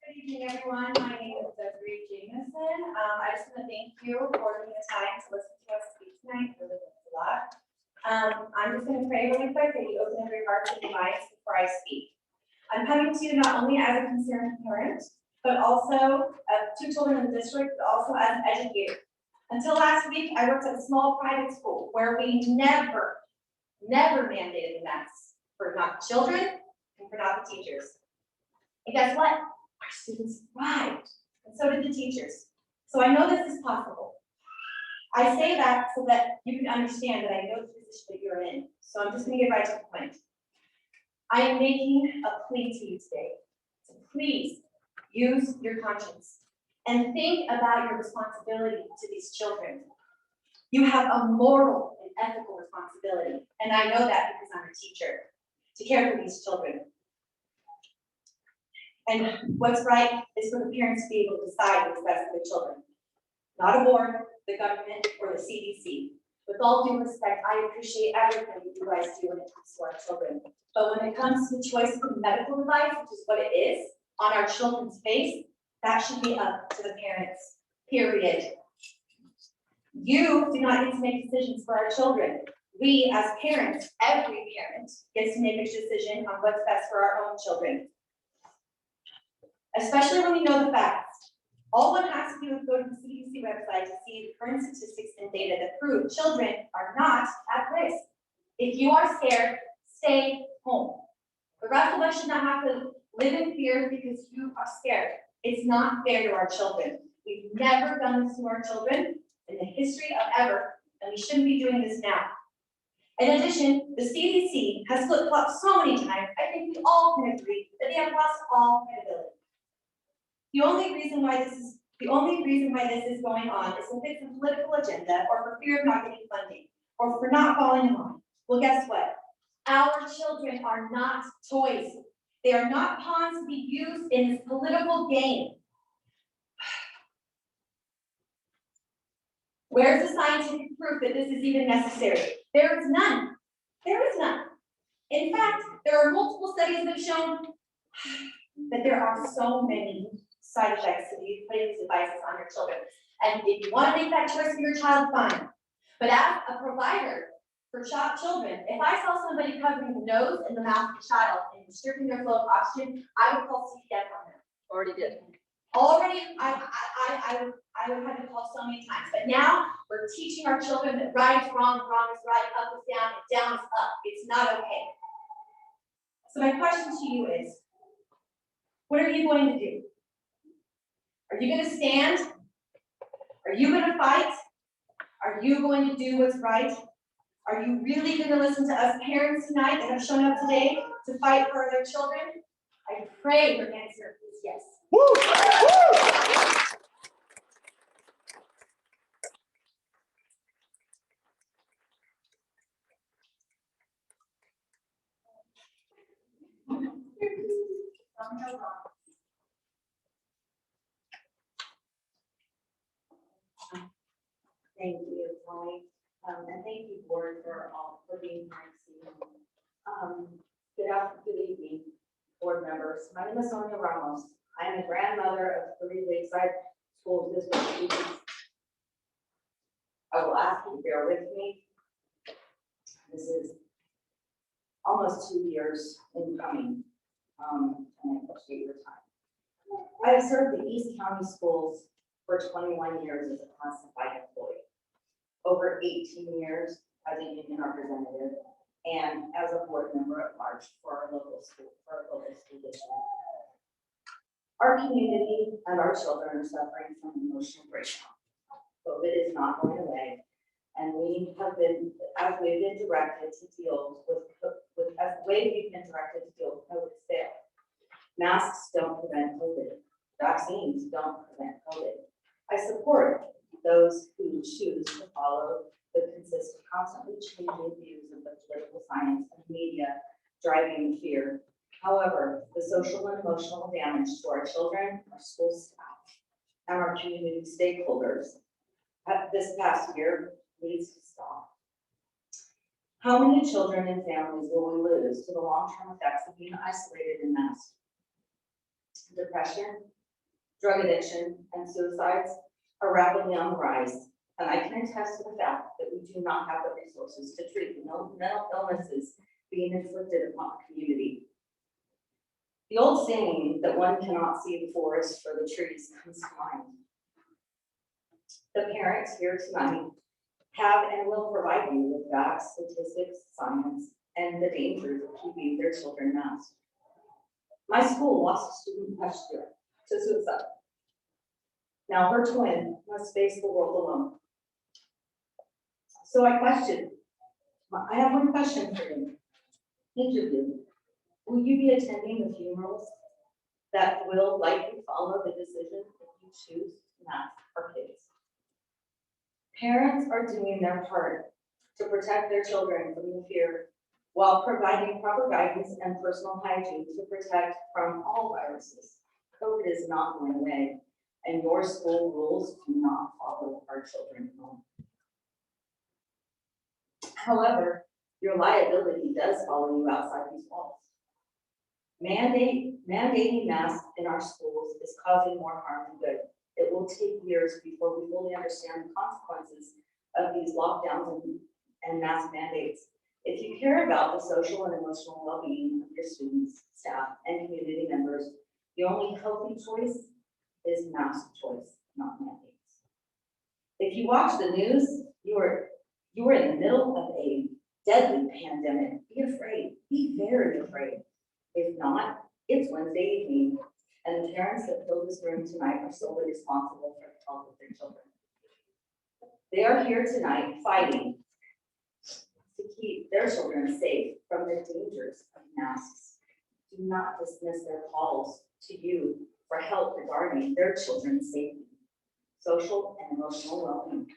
good evening, everyone. My name is Desiree Jamison. I just want to thank you for taking the time to listen to us speak tonight. It really means a lot. I'm just going to pray really quick that you open up your hearts and your minds before I speak. I'm coming to you not only as a concerned parent, but also 2 children in the district, but also as an educator. Until last week, I worked at a small private school where we never mandated the masks for not the children and for not the teachers. And guess what? Our students thrived, and so did the teachers. So I know this is possible. I say that so that you can understand that I know the position that you're in. So I'm just gonna get right to the point. I am making a plea to you today. So please use your conscience and think about your responsibility to these children. You have a moral and ethical responsibility, and I know that because I'm a teacher, to care for these children. And what's right is for the parents to be able to decide what's best for the children. Not a board, the government, or the CDC. With all due respect, I appreciate everything you guys do when it comes to our children. But when it comes to the choice of a medical device, which is what it is, on our children's face, that should be up to the parents, period. You do not get to make decisions for our children. We, as parents, every parent gets to make a decision on what's best for our own children. Especially when you know the facts. All one has to do is go to the CDC website to see the current statistics and data that prove children are not at risk. If you are scared, stay home. The rest of us should not have to live in fear because you are scared. It's not fair to our children. We've never done this to our children in the history of ever, and we shouldn't be doing this now. In addition, the CDC has flip-flopped so many times, I think we all can agree that they have lost all credibility. The only reason why this is going on is if it's a political agenda or for fear of not getting funding or for not following in line. Well, guess what? Our children are not toys. They are not pawns to be used in this political game. Where's the scientific proof that this is even necessary? There is none. There is none. In fact, there are multiple studies that have shown that there are so many side effects to putting these devices on your children. And if you want to make that choice for your child, fine. But as a provider for children, if I saw somebody covering the nose and the mouth of a child and stripping their flow of oxygen, I would call CPS on them. Already did. Already, I would have to call so many times, but now we're teaching our children that right is wrong, wrong is right, up is down, and down is up. It's not okay. So my question to you is, what are you going to do? Are you going to stand? Are you going to fight? Are you going to do what's right? Are you really going to listen to us parents tonight that have shown up today to fight for their children? I pray your answer is yes. Thank you, Molly, and thank you, board, for being here this evening. Good evening, board members. My name is Sonia Ramos. I am a grandmother of 3 Lakeside School District students. I will ask you to bear with me. This is almost 2 years in coming, and I appreciate your time. I have served the East County schools for 21 years as a classified employee, over 18 years as a union representative, and as a board member at large for our local school district. Our community and our children are suffering from emotional breakdown. COVID is not going away, and we have been, as we've been directed to deal with COVID fail. Masks don't prevent COVID. Vaccines don't prevent COVID. I support those who choose to follow the constantly changing views of the political science and media driving fear. However, the social and emotional damage to our children, our school staff, and our community stakeholders this past year needs to stop. How many children and families will we lose to the long-term effects of being isolated and masked? Depression, drug addiction, and suicides are rapidly on the rise, and I can attest to the fact that we do not have the resources to treat the mental illnesses being inflicted upon the community. The old saying that one cannot see the forest for the trees comes to mind. The parents here tonight have and will provide you with facts, statistics, science, and the dangers of keeping their children masked. My school lost a student last year to suicide. Now her twin must face the world alone. So I have one question for you. Each of you, will you be attending the funerals that will likely follow the decision if you choose to mask our kids? Parents are doing their part to protect their children from the fear while providing proper guidance and personal hygiene to protect from all viruses. COVID is not going away, and your school rules do not follow our children home. However, your liability does follow you outside these walls. Mandating masks in our schools is causing more harm than good. It will take years before we fully understand the consequences of these lockdowns and mask mandates. If you care about the social and emotional well-being of your students, staff, and community members, the only healthy choice is mask choice, not mandates. If you watch the news, you are in the middle of a deadly pandemic. Be afraid, be very afraid. If not, it's Wednesday evening, and the parents that filled this room tonight are solely responsible for the health of their children. They are here tonight fighting to keep their children safe from the dangers of masks. Do not dismiss their calls to you for help regarding their children's safety, social and emotional well-being.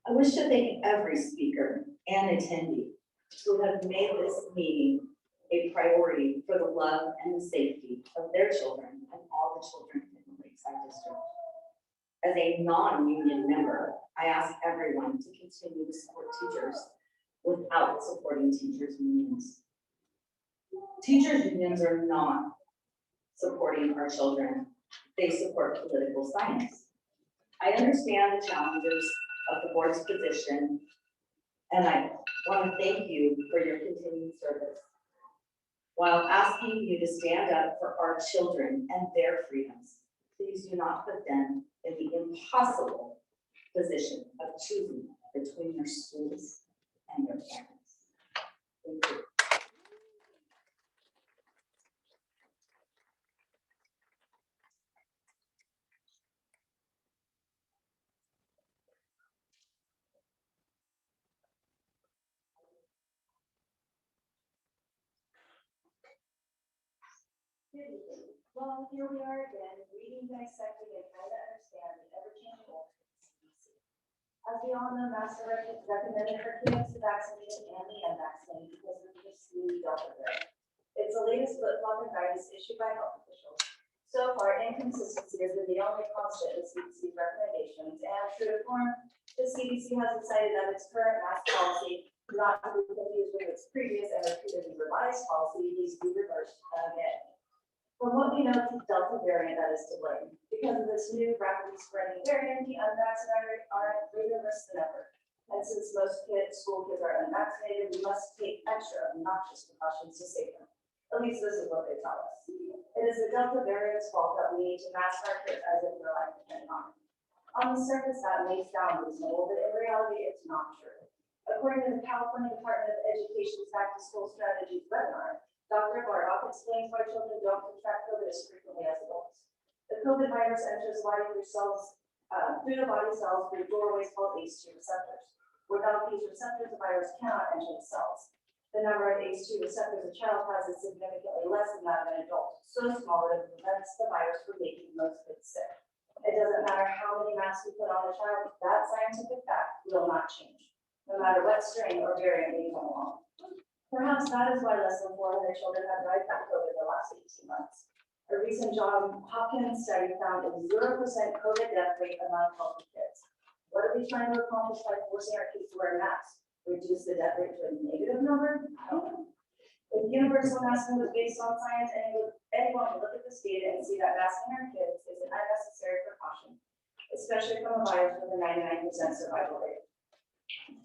I wish to thank every speaker and attendee who have made this meeting a priority for the love and the safety of their children and all the children in the Lakeside District. As a non-union member, I ask everyone to continue to support teachers without supporting teachers' unions. Teachers' unions are not supporting our children. They support political science. I understand the challenges of the board's position, and I want to thank you for your continued service. while asking you to stand up for our children and their freedoms. Please do not put them in the impossible position of choosing between their schools and their parents. Thank you. Well, here we are again, reading, dissecting, and trying to understand the ever-changing world of the CDC. As we all know, masks are recommended for kids, the vaccinated and the unvaccinated because of this new Delta variant. It's the latest flip-flop in guidance issued by health officials. So far, inconsistency has been the only constant in CDC's recommendations, and true to form, the CDC has decided that its current mask policy, not to be confused with its previous and repeatedly revised policy, needs to be reversed again. From what we know, it's the Delta variant that is to blame. Because of this new rapidly spreading variant, the unvaccinated are at greater risk than ever. And since most school kids are unvaccinated, we must take extra obnoxious precautions to save them. At least this is what they tell us. It is the Delta variant's fault that we need to mask our kids as if their life depends on it. On the surface, that may sound reasonable, but in reality, it's not true. According to the California Department of Education's Back to School Strategies webinar, Dr. Bardock explains why children don't contract COVID as frequently as adults. The COVID virus enters the body through the body cells through doorways called ACE2 receptors. Without these receptors, the virus cannot enter the cells. The number of ACE2 receptors a child has is significantly less than that of an adult, so small that it prevents the virus from making most kids sick. It doesn't matter how many masks you put on the child, that scientific fact will not change, no matter what strain or variant may come along. Perhaps that is why less than 400 children have died from COVID in the last 18 months. A recent Johns Hopkins study found a 0% COVID death rate among healthy kids. What are we trying to accomplish by forcing our kids to wear masks? Reduce the death rate to a negative number? I don't know. If universal masking was based on science, anyone would look at this data and see that masking our kids is an unnecessary precaution, especially from a virus with a 99% survival rate.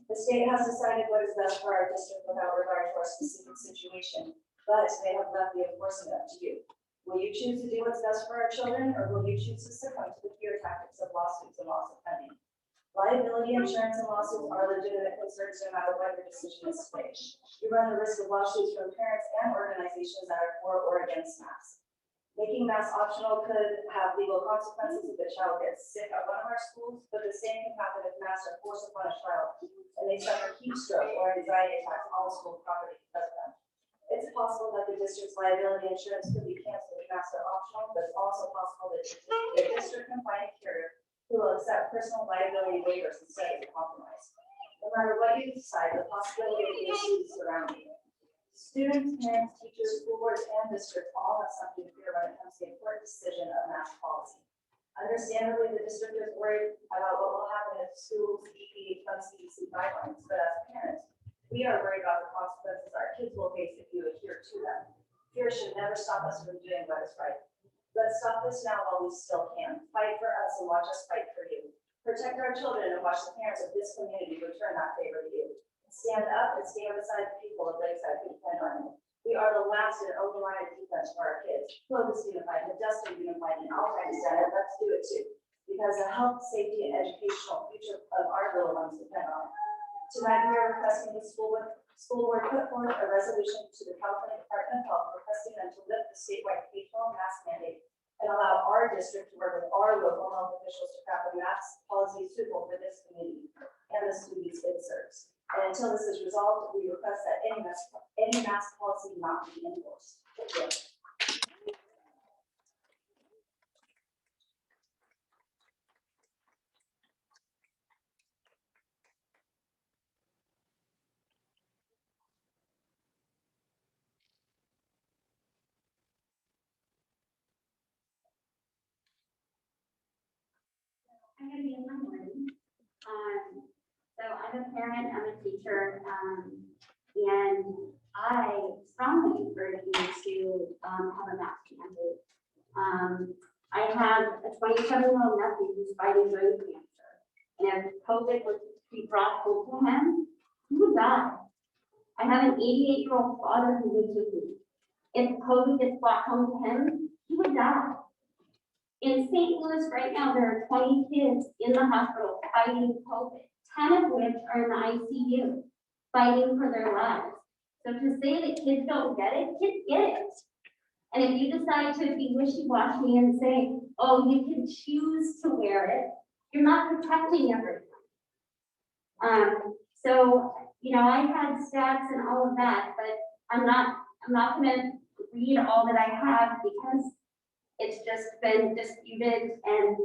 The state has decided what is best for our district without regard to our specific situation, but they have left the enforcement up to you. Will you choose to do what's best for our children, or will you choose to succumb to the fear tactics of lawsuits and loss of funding? Liability insurance and lawsuits are legitimate concerns no matter what your decision is made. You run the risk of lawsuits from parents and organizations that are for or against masks. Making masks optional could have legal consequences if a child gets sick at one of our schools, but the same can happen if masks are forced upon a child and they suffer heat stroke or anxiety attacks on the school property because of them. It's possible that the district's liability insurance could be canceled if masks are optional, but it's also possible that the district can find a carrier who will accept personal liability waivers instead of a compromise. No matter what you decide, the possibility of issues surround you. Students, parents, teachers, school boards, and districts all have something to fear when it comes to the important decision of mask policy. Understandably, the district is worried about what will happen if schools deviate from CDC guidelines, but as parents, we are worried about the consequences our kids will face if you adhere to them. Fear should never stop us from doing what is right. Let's stop this now while we still can. Fight for us and watch us fight for you. Protect our children and watch the parents of this community return that favor to you. Stand up and stand beside the people of Lakeside who depend on you. We are the last and only line of defense for our kids. Clovis unified, Modesto unified, and Alpine Senate, let's do it too. Because the health, safety, and educational future of our little ones depend on it. Tonight, we are requesting the school board put forward a resolution to the California Department of Health requesting them to lift the statewide K-12 mask mandate and allow our district to work with our local health officials to craft a mask policy suitable for this community and the students it serves. And until this is resolved, we request that any mask policy not be enforced. Thank you. I'm gonna be in my morning. So I'm a parent, I'm a teacher, and I strongly encourage you to have a mask mandate. I have a 27-year-old nephew who's fighting brain cancer, and if COVID was to be brought home to him, he would die. I have an 88-year-old father who lives with me, if COVID gets brought home to him, he would die. In St. Louis right now, there are 20 kids in the hospital fighting COVID, 10 of which are in the ICU, fighting for their lives. So to say that kids don't get it, kids get it. And if you decide to be wishy-washy and say, oh, you can choose to wear it, you're not protecting everyone. So, you know, I had stats and all of that, but I'm not gonna read all that I have because it's just been disputed and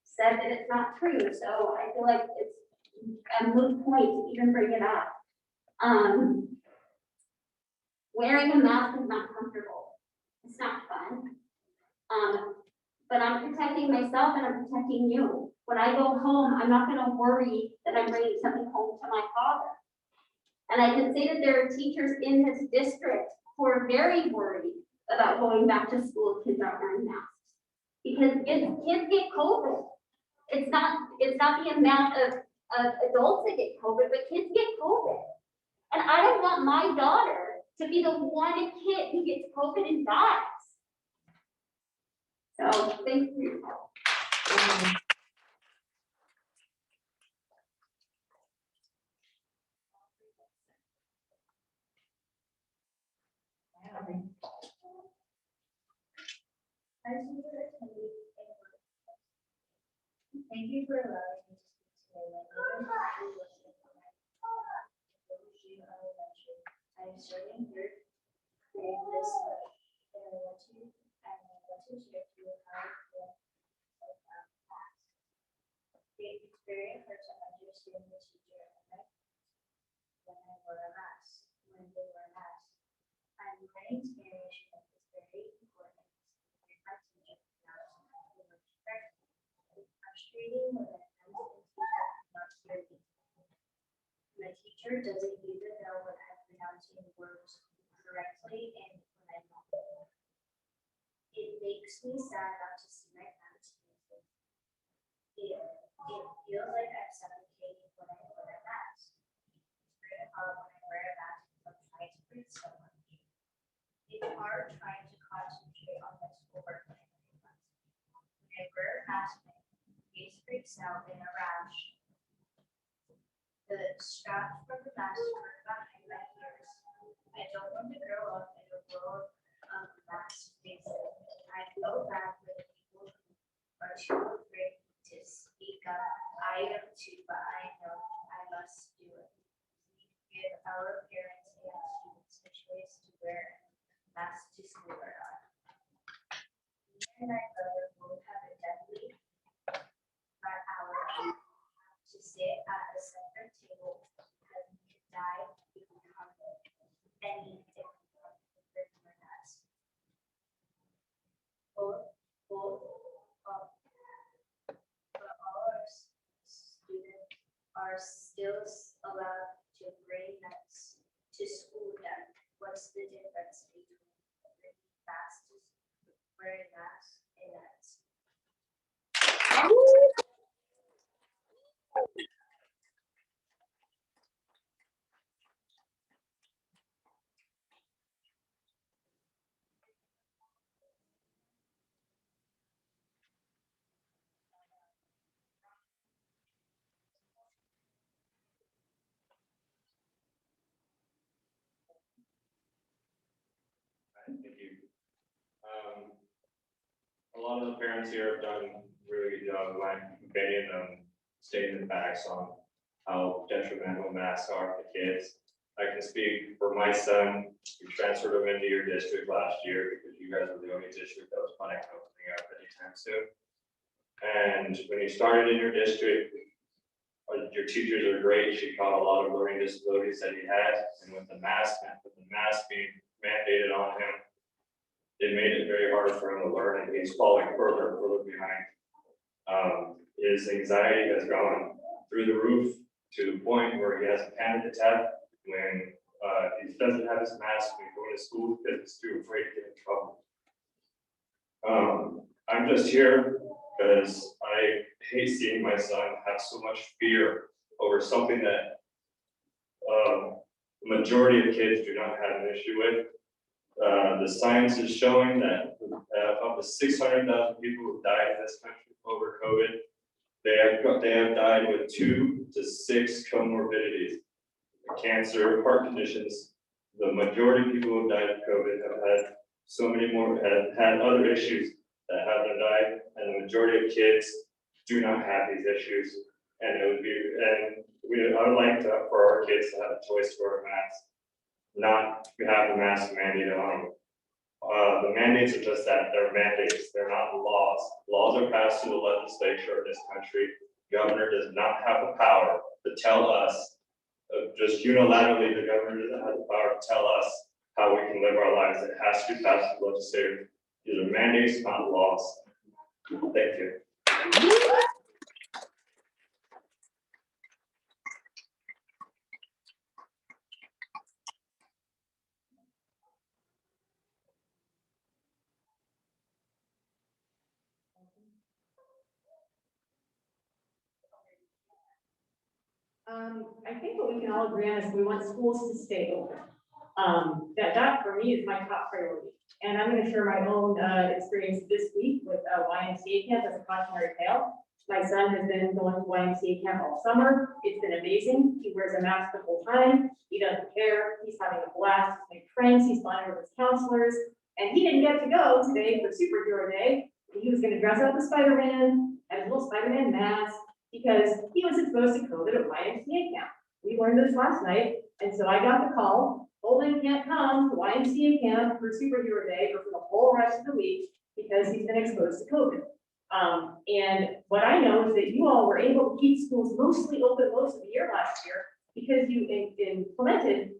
said that it's not true. So I feel like it's a moot point to even bring it up. Wearing a mask is not comfortable. It's not fun. But I'm protecting myself and I'm protecting you. When I go home, I'm not gonna worry that I'm bringing something home to my father. And I can say that there are teachers in this district who are very worried about going back to school if kids aren't wearing masks. Because kids get COVID. It's not the amount of adults that get COVID, but kids get COVID. And I don't want my daughter to be the one kid who gets COVID and dies. So thank you. Thank you for allowing me to speak today. I am serving here in this and I want to share to you how it's very hard to understand the teacher when I wear a mask, when they wear a mask. I'm learning to manage that is very important. My teacher frustrating when it comes to teacher not hearing. My teacher doesn't even know when I'm pronouncing words correctly and when I'm not. It makes me sad not to see my friends. It feels like I'm suffocating when I wear a mask. It's very hard when I wear a mask because I'm trying to breathe so much. It's hard trying to concentrate on my schoolwork when I wear a mask, my face freaks out in a rash. The straps from the mask are behind my ears. I don't want to grow up in a world of mask faces. I feel bad for the people who are too afraid to speak up. I am too, but I know I must do it. We give our parents and students a choice to wear masks to school or not. Me and my brother both have a deadly allergy. To sit at a separate table because we could die if we have any different mask. But all our students are still allowed to bring masks to school. Then what's the difference between wearing masks and nets? Thank you. A lot of the parents here have done a really good job of conveying stating the facts on how detrimental masks are to kids. I can speak for my son. We transferred him into your district last year because you guys were the only district that was planning on opening up anytime soon. And when you started in your district, your teachers are great. She caught a lot of learning disabilities that he had, and with the mask being mandated on him, it made it very hard for him to learn, and he's falling further and further behind. His anxiety has gone through the roof to the point where he has a panic attack when he doesn't have his mask when he's going to school because he's too afraid to get in trouble. I'm just here because I hate seeing my son have so much fear over something that the majority of kids do not have an issue with. The science is showing that up to 600,000 people have died in this country over COVID. They have died with 2 to 6 comorbidities, cancer, heart conditions. The majority of people who have died of COVID have had so many more, have had other issues that have them died, and the majority of kids do not have these issues. And it would be, I would like to, for our kids to have a choice to wear a mask, not to have the mask mandated on them. The mandates are just that, they're mandates, they're not laws. Laws are passed through the legislature of this country. Governor does not have the power to tell us, just unilaterally, the governor doesn't have the power to tell us how we can live our lives. It has to be passed through the legislature. These are mandates, not laws. Thank you. I think what we can all agree on is we want schools to stay open. That for me is my top priority. And I'm going to share my own experience this week with YMCA camp as a cautionary tale. My son has been going to YMCA camp all summer. It's been amazing. He wears a mask the whole time. He doesn't care. He's having a blast. He's made friends. He's bonding with his counselors. And he didn't get to go today for Superhero Day. He was going to dress up as Spider-Man, have his little Spider-Man mask, because he was exposed to COVID at YMCA camp. We learned this last night, and so I got the call, Holden can't come to YMCA camp for Superhero Day or for the whole rest of the week because he's been exposed to COVID. And what I know is that you all were able to keep schools mostly open most of the year last year because you implemented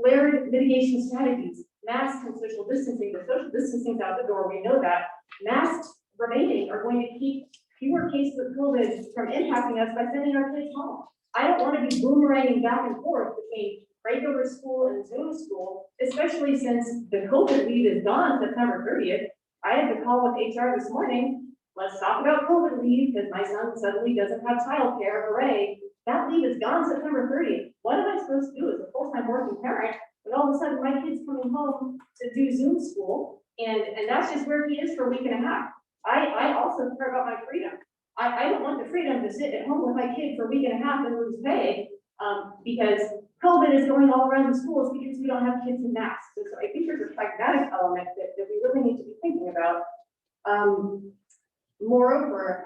layered mitigation strategies, masks and social distancing. The social distancing's out the door, we know that. Masks remaining are going to keep fewer cases of COVID from impacting us by sending our kids home. I don't want to be boomeranging back and forth between regular school and Zoom school, especially since the COVID leave is gone September 30th. I had to call with HR this morning. Let's talk about COVID leave because my son suddenly doesn't have childcare. Hooray. That leave is gone September 30th. What am I supposed to do as a full-time working parent when all of a sudden my kid's coming home to do Zoom school? And that's just where he is for a week and a half. I also care about my freedom. I don't want the freedom to sit at home with my kid for a week and a half and lose pay because COVID is going all around the schools because we don't have kids in masks. So I think there's a pragmatic element that we really need to be thinking about. Moreover,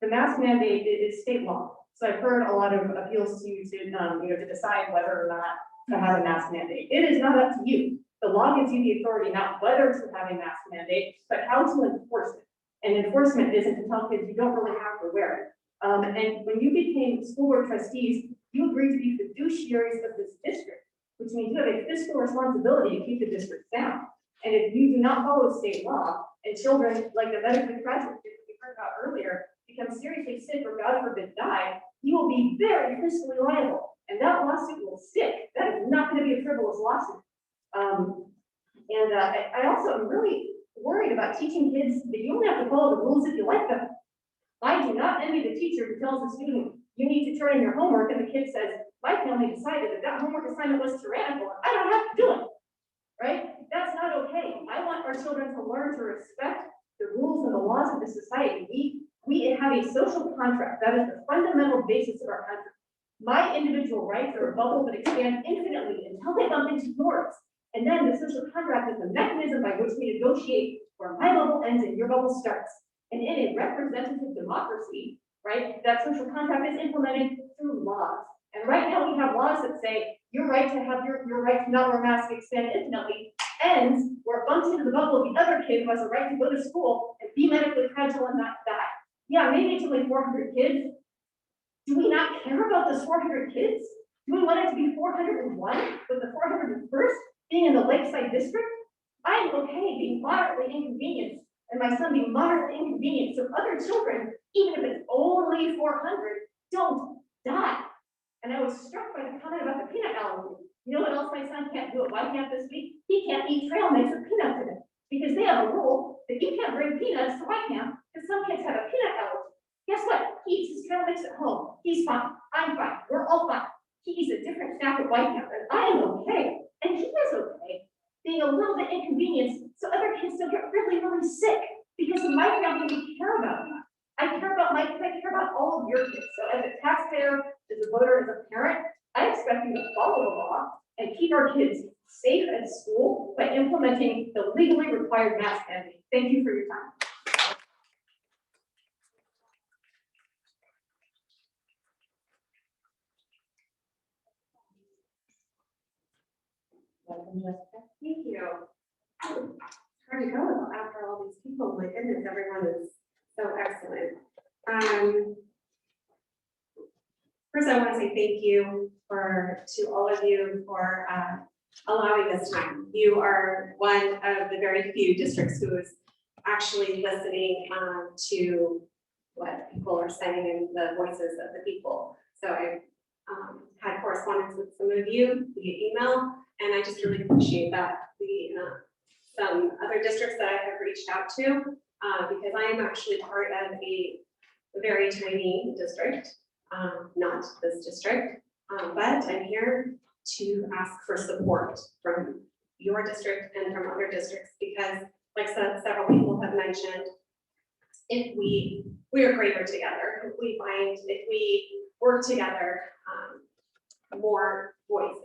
the mask mandate is state law. So I've heard a lot of appeals to decide whether or not to have a mask mandate. It is not up to you. The law gives you the authority not whether to have a mask mandate, but how to enforce it. And enforcement isn't to tell kids you don't really have to wear it. And when you became school board trustees, you agreed to be fiduciaries of this district, which means you have a fiscal responsibility to keep the district sound. And if you do not follow state law, and children like the medically fragile kids we heard about earlier become seriously sick or God forbid die, you will be very fiscally liable. And that lawsuit will stick. That is not going to be a frivolous lawsuit. I also am really worried about teaching kids that you only have to follow the rules if you like them. I do not envy the teacher who tells the student, you need to turn in your homework, and the kid says, my family decided that homework assignment was tyrannical, and I don't have to do it, right? That's not okay. I want our children to learn to respect the rules and the laws of the society. We have a social contract. That is the fundamental basis of our country. My individual rights are a bubble that expand infinitely until they bump into yours. And then the social contract is the mechanism by which we negotiate where my bubble ends and your bubble starts. And in a representative democracy, right, that social contract is implemented through laws. And right now we have laws that say your right to have your right to not wear a mask extend infinitely ends where it bumps into the bubble of the other kid who has a right to go to school and be medically fragile and not die. Yeah, maybe it's only 400 kids. Do we not care about those 400 kids? Do we want it to be 401 with the 401st being in the Lakeside District? I'm okay being moderately inconvenienced and my son being moderately inconvenienced so other children, even if it's only 400, don't die. And I was struck by the comment about the peanut allergy. You know what else my son can't do at Y camp this week? He can't eat trail mix with peanuts in it because they have a rule that you can't bring peanuts to Y camp because some kids have a peanut allergy. Guess what? He eats his trail mix at home. He's fine. I'm fine. We're all fine. He eats a different staff at White House, and I am okay, and he is okay, being a little bit inconvenienced, so other kids don't get really, really sick, because in my family, we care about them. I care about my kids, I care about all of your kids, so as a taxpayer, as a voter, as a parent, I expect you to follow the law and keep our kids safe at school by implementing the legally required mask mandate. Thank you for your time. Welcome, Jessica. Thank you. Hard to go after all these people. My goodness, everyone is so excellent. First, I want to say thank you to all of you for allowing this time. You are one of the very few districts who is actually listening to what people are saying and the voices of the people. So I had correspondence with some of you via email, and I just really appreciate that. Some other districts that I have reached out to, because I am actually part of a very tiny district, not this district, but I'm here to ask for support from your district and from other districts, because like several people have mentioned, if we are greater together, if we work together, more voices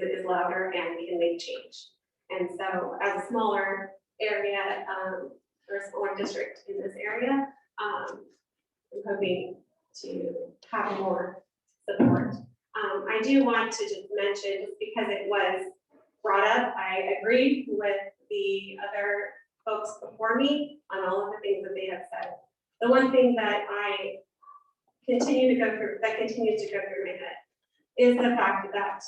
is louder, and we can make change. And so as a smaller area, or a smaller district in this area, I'm hoping to have more support. I do want to just mention, just because it was brought up, I agree with the other folks before me on all of the things that they have said. The one thing that I continue to go through, that continues to go through my head, is the fact that,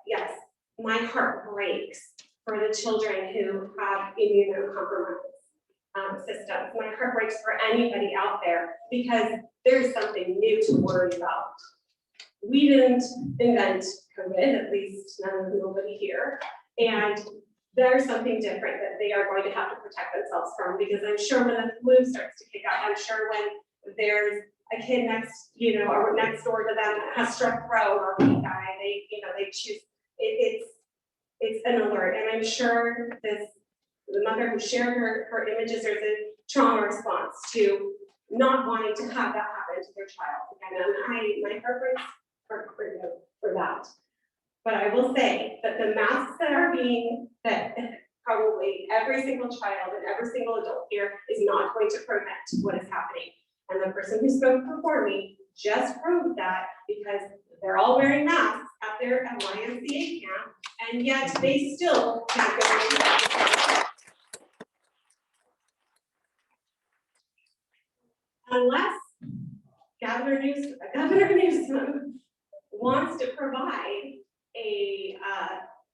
yes, my heart breaks for the children who have immunocompromised systems. My heart breaks for anybody out there, because there's something new to worry about. We didn't invent COVID, at least nobody here, and there's something different that they are going to have to protect themselves from, because I'm sure when the flu starts to kick out, I'm sure when there's a kid next, or next door to them that has strep throat or pink eye, they choose, it's an alert. And I'm sure the mother who shared her images, there's a trauma response to not wanting to have that happen to their child. And my heart breaks for that. But I will say that the masks that probably every single child and every single adult here is not going to prevent what is happening. And the person who spoke before me just proved that, because they're all wearing masks out there at YMCA camp, and yet they still can't go into that. Unless Governor Newsom wants to provide a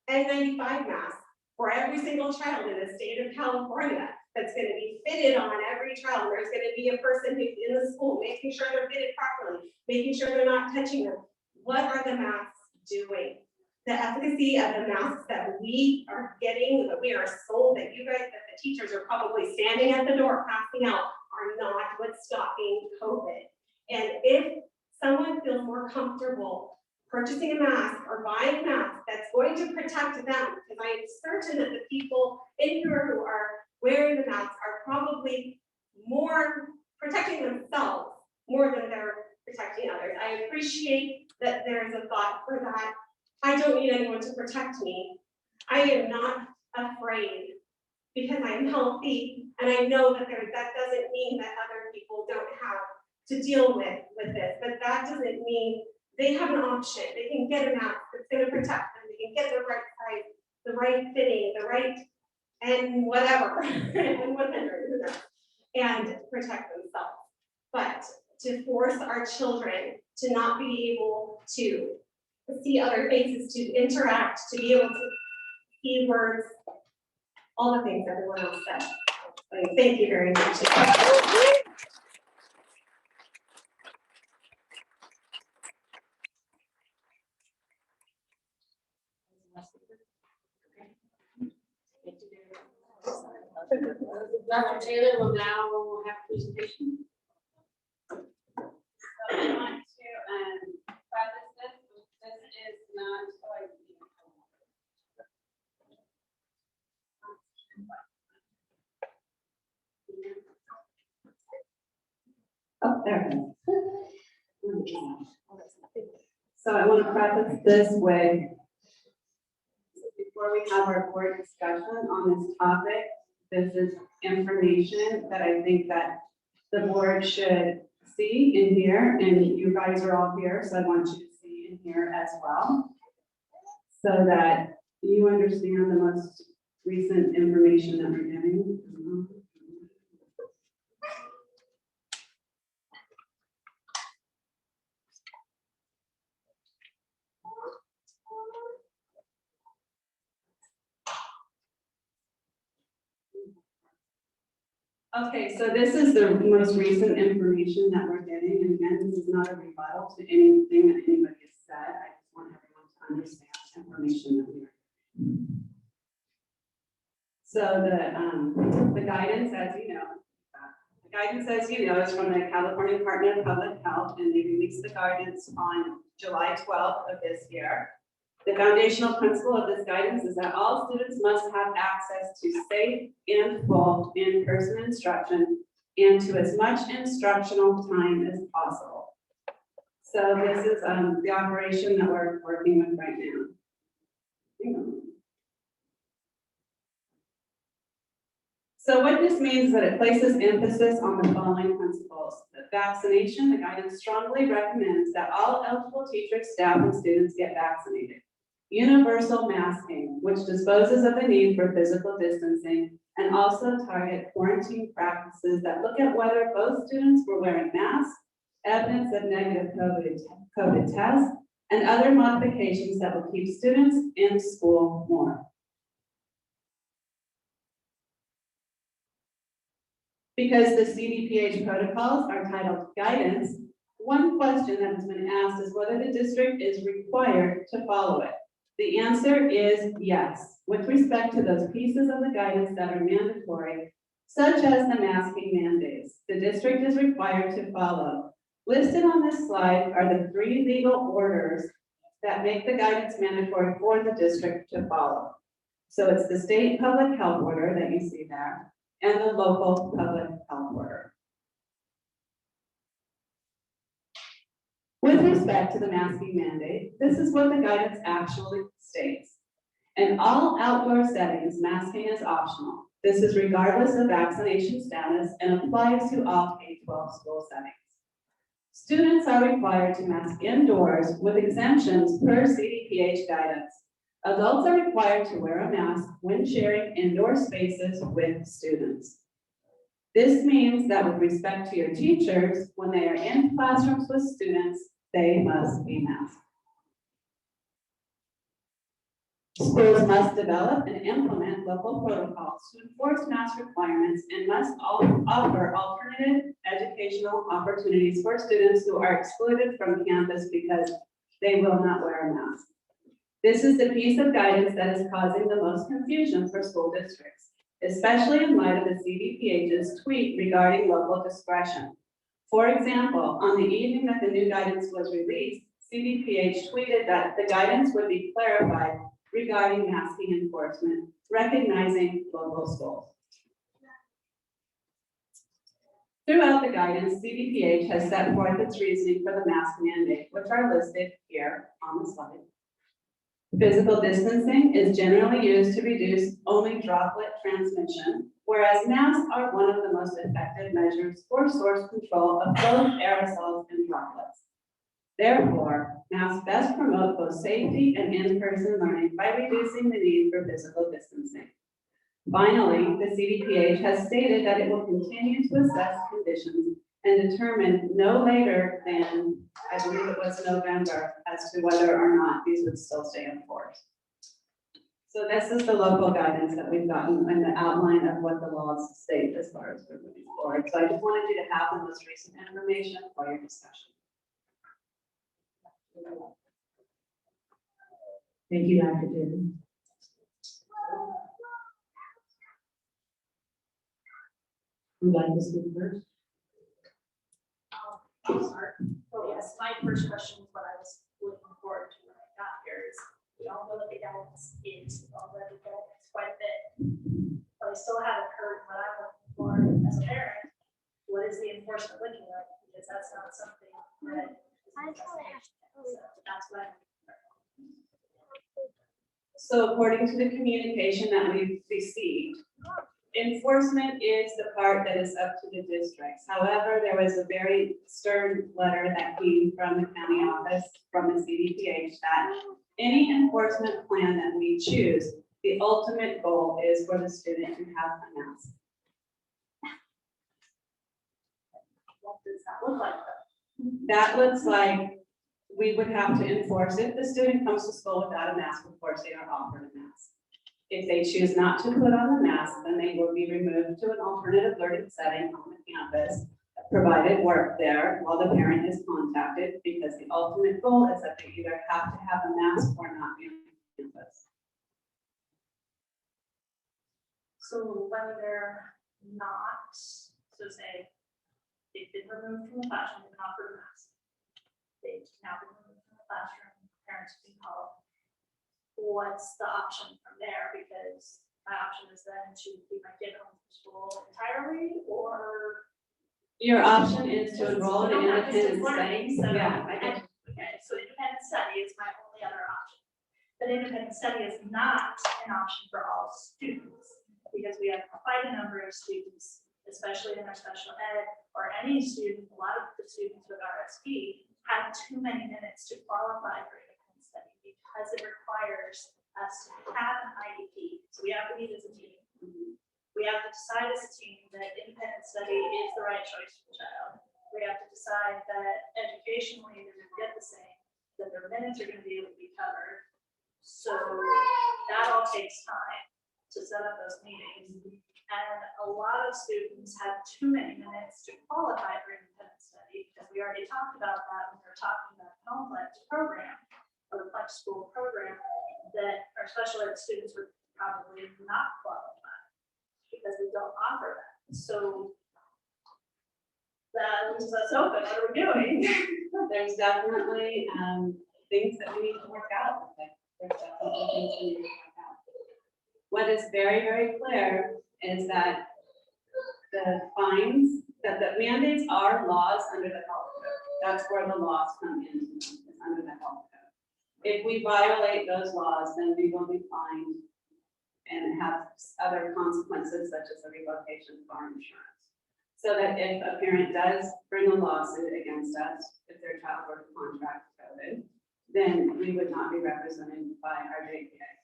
N95 mask for every single child in the state of California, that's going to be fitted on every child. There's going to be a person who's in the school making sure they're fitted properly, making sure they're not touching them. What are the masks doing? The efficacy of the masks that we are getting, that we are sold, that you guys, that the teachers are probably standing at the door passing out, are not what's stopping COVID. And if someone feels more comfortable purchasing a mask or buying a mask that's going to protect them, because I am certain that the people in here who are wearing the masks are probably more protecting themselves more than they're protecting others. I appreciate that there's a thought for that. I don't need anyone to protect me. I am not afraid, because I'm healthy, and I know that that doesn't mean that other people don't have to deal with this, but that doesn't mean they have an option. They can get a mask that's going to protect them. They can get the right size, the right fitting, the right, and whatever, and whatever, and protect themselves. But to force our children to not be able to see other faces, to interact, to be able to see words, all the things everyone else said. Thank you very much. Dr. Taylor will now have a presentation. I want So I want to preface this with, before we have our board discussion on this topic, this is information that I think that the board should see and hear, and you guys are all here, so I want you to see and hear as well, so that you understand the most recent information that we're getting. Okay, so this is the most recent information that we're getting, and again, this is not a rebuttal to anything that anybody has said. I just want everyone to understand the information that we are. So the guidance, as you know, is from the California Department of Public Health, and they released the guidance on July 12th of this year. The foundational principle of this guidance is that all students must have access to safe and full in-person instruction and to as much instructional time as possible. So this is the operation that we're working with right now. So what this means is that it places emphasis on the following principles. The vaccination, the guidance strongly recommends that all eligible teachers, staff, and students get vaccinated. Universal masking, which disposes of the need for physical distancing, and also target quarantine practices that look at whether both students were wearing masks, evidence of negative COVID tests, and other modifications that will keep students in school more. Because the CDPH protocols are titled guidance, one question that has been asked is whether the district is required to follow it. The answer is yes, with respect to those pieces of the guidance that are mandatory, such as the masking mandates. The district is required to follow. Listed on this slide are the 3 legal orders that make the guidance mandatory for the district to follow. So it's the state public health order that you see there, and the local public health order. With respect to the masking mandate, this is what the guidance actually states. In all outdoor settings, masking is optional. This is regardless of vaccination status and applies to all K-12 school settings. Students are required to mask indoors with exemptions per CDPH guidance. Adults are required to wear a mask when sharing indoor spaces with students. This means that with respect to your teachers, when they are in classrooms with students, they must be masked. Schools must develop and implement local protocols to enforce mask requirements and must offer alternative educational opportunities for students who are excluded from campus because they will not wear a mask. This is the piece of guidance that is causing the most confusion for school districts, especially in light of the CDPH's tweet regarding local discretion. For example, on the evening that the new guidance was released, CDPH tweeted that the guidance would be clarified regarding masking enforcement, recognizing local schools. Throughout the guidance, CDPH has set forth its reasoning for the mask mandate, which are listed here on the slide. Physical distancing is generally used to reduce only droplet transmission, whereas masks are one of the most effective measures for source control of both aerosols and droplets. Therefore, masks best promote both safety and in-person learning by reducing the need for physical distancing. Finally, the CDPH has stated that it will continue to assess conditions and determine no later than, I believe it was November, as to whether or not these would still stay in force. So this is the local guidance that we've gotten and the outline of what the laws state as far as we're moving forward. So I just wanted you to have the most recent information for your discussion. Thank you, Dr. David. Would you like to speak first? Oh, yes, my first question is what I was looking forward to when I got here is, we all know that the guidance is already guidance quite a bit. But I still haven't heard what I'm looking for as a parent. What is the enforcement looking like? Because that's not something that. So That's what I'm. So according to the communication that we've received, enforcement is the part that is up to the districts. However, there was a very stern letter that came from the county office, from the CDPH, that any enforcement plan that we choose, the ultimate goal is for the student to have a mask. What does that look like? That looks like we would have to enforce it. The student comes to school without a mask, of course, they are offered a mask. If they choose not to put on the mask, then they will be removed to an alternative learning setting on the campus, provided work there while the parent is contacted, because the ultimate goal is that they either have to have a mask or not be on campus. So when they're not, so say, they've been removed from the classroom, they're not for a mask. They've now been removed from the classroom, parents have been called. What's the option from there? Because my option is then to keep my kid home from school entirely, or. Your option is to enroll in We don't have independent distance learning, study. so, Yeah, I get okay, so independent study is my only other option. But independent study is not an option for all students, because we have quite a number of students, especially in our special ed, or any student, a lot of the students with RSP have too many minutes to qualify for independent study, because it requires us to have an IEP, so we have to meet as a team. We have to decide as a team that independent study is the right choice for the child. We have to decide that educationally they're gonna get the same, that their minutes are gonna be able to be covered. So that all takes time to set up those meetings. And a lot of students have too many minutes to qualify for independent study, because we already talked about that when we were talking about the complex program, or the flex school program, that our special ed students would probably not qualify, because we don't offer that. So that leaves us open. What are we doing? There's definitely things that we need to work out. Like, there's definitely things we need to work out. What is very, very clear is that the fines, that the mandates are laws under the health code. That's where the laws come in, is under the health code. If we violate those laws, then we will be fined and have other consequences such as the revocation of our insurance. So that if a parent does bring a lawsuit against us, if their child were to contract COVID, then we would not be represented by our JPA.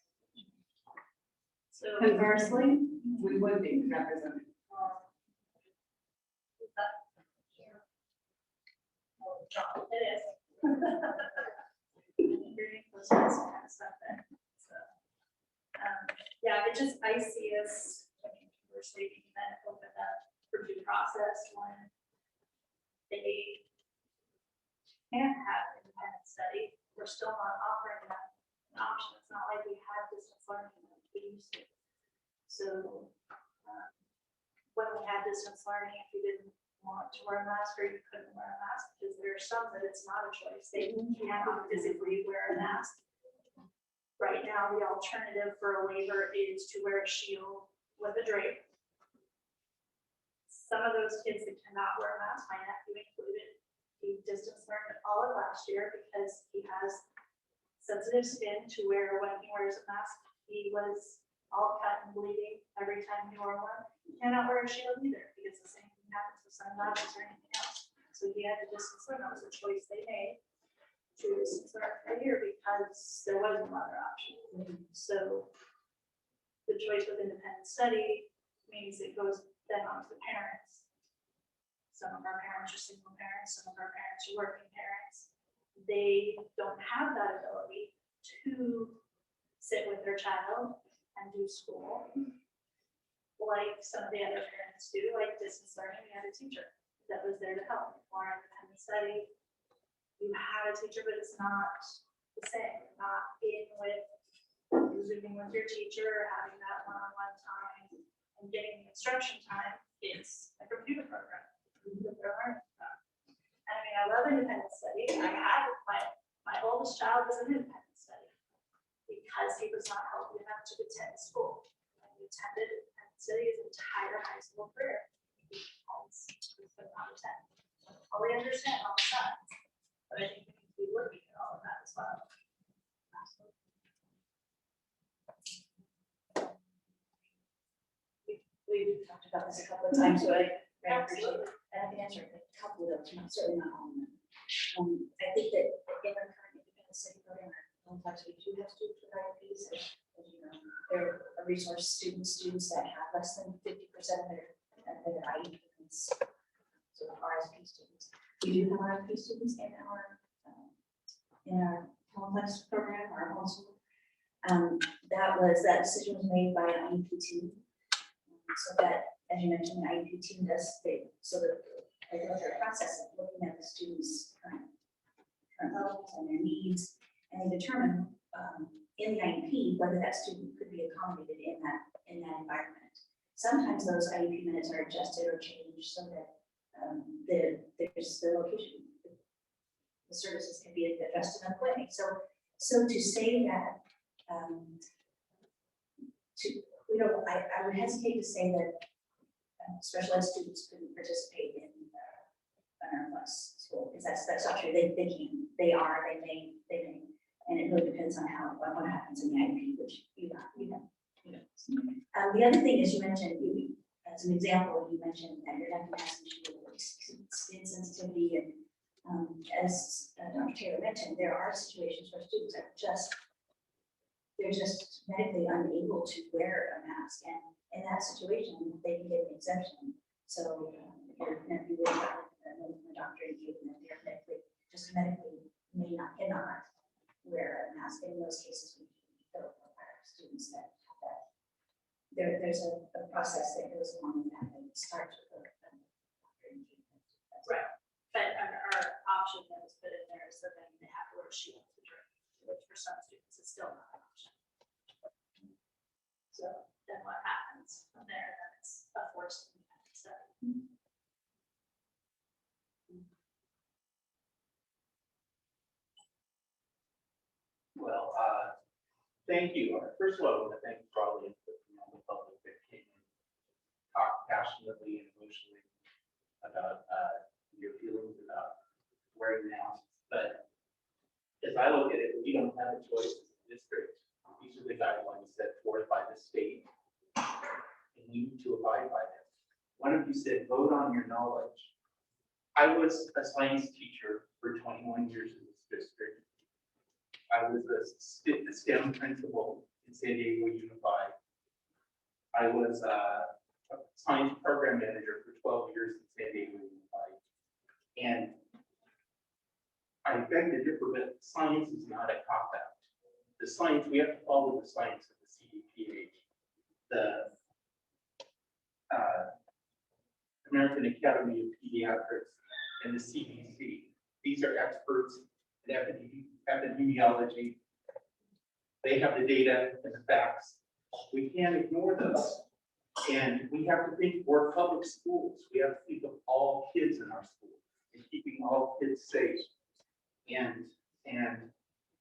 So Conversely, we would be represented. it is. Hearing those kind of stuff there. So, yeah, it just, I see us, we're sleeping, then open up for due process when they can't have independent study. We're still not offering that an option. It's not like we have distance learning like we used to. So, when we had distance learning, if you didn't want to wear a mask, or you couldn't wear a mask, because there are some that it's not a choice. They cannot physically wear a mask. Right now, the alternative for a waiver is to wear a shield with a drape. Some of those kids that cannot wear a mask, my nephew included, he distance learned all of last year because he has sensitive skin to where when he wears a mask, he was all cut and bleeding every time he wore one. He cannot wear a shield either, because the same thing happens with sunglasses or anything else. So he had to distance learn. That was a choice they made to distance learn for a year, because there wasn't another option. So the choice with independent study means it goes then on to the parents. Some of our parents are single parents, some of our parents are working parents. They don't have that ability to sit with their child and do school like some of the other parents do, like distance learning. We had a teacher that was there to help. Or independent study, you have a teacher, but it's not the same. Not being with, Zooming with your teacher, having that one-on-one time, and getting the instruction time. It's a computer program. That they're learning about. And I mean, I love independent study. I had my oldest child was in independent study because he was not healthy enough to attend school. And he attended independent study his entire high school career. Because he could not attend. I totally understand all the time, but I think we need to be looking at all of that as well. we've talked about this a couple of times, so I appreciate it. And I can answer a couple of those, certainly not all of them. I think that in our current independent study program, our complex, we do have students with IEPs. As you know, there are resource students that have less than 50% of their IEPs. So RSP students. We do have RSP students in our complex program, our homeschool. That decision was made by an IEP team. So that, as you mentioned, the IEP team does, so that they go through a process of looking at the students' current levels and their needs, and they determine in the IEP whether that student could be accommodated in that environment. Sometimes those IEP minutes are adjusted or changed so that there's the location, the services can be adjusted in a way. So to say that, I would hesitate to say that special ed students couldn't participate in an plus school, because that's not true. They can, they may, and it really depends on what happens in the IEP, which you know. The other thing is, you mentioned, as an example, you mentioned that you're not going to ask skin sensitivity, and as Dr. Taylor mentioned, there are situations where students are they're just medically unable to wear a mask, and in that situation, they can get an exemption. So if you were a doctor indicating that they're medically cannot wear a mask, in those cases, we don't require students that have that. There's a process that goes along with that, and it starts with a doctor indicating. Right, but our option that was put in there is that then they have to wear shields to drink, which for some students is still not an option. So then what happens from there? Then it's a forced independent study. Well, thank you. First of all, I want to thank all the public that came and talked passionately and emotionally about your feelings about wearing masks. But as I look at it, we don't have a choice as a district. These are the guidelines set forth by the state, and we need to abide by them. One of you said, vote on your knowledge. I was a science teacher for 21 years in this district. I was a STEM principal in San Diego Unified. I was a science program manager for 12 years in San Diego Unified. And I beg to differ, but science is not a cop-out. The science, we have to follow the science of the CDPH, the American Academy of Pediatrics, and the CDC. These are experts in epidemiology. They have the data and the facts. We can't ignore those. And we have to think we're public schools. We have to think of all kids in our school and keeping all kids safe. And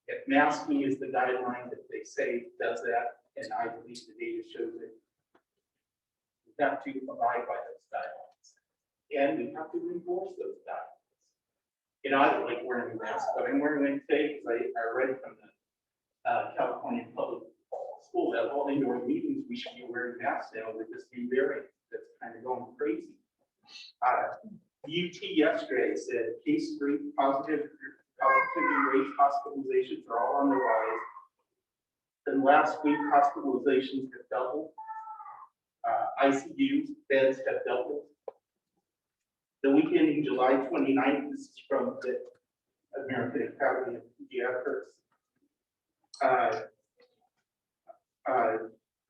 if masking is the guideline that they say does that, and I believe the data shows it, we have to abide by those guidelines. And we have to enforce those guidelines. You know, I don't like wearing a mask, but I'm wearing one today because I read from the California Public School that all indoor meetings we should be wearing masks now with this new variant that's kind of going crazy. UT yesterday said case rate, positivity rates, hospitalizations are all on the rise. And last week, hospitalizations have doubled. ICU beds have doubled. The weekend in July 29th, this is from the American Academy of Pediatrics.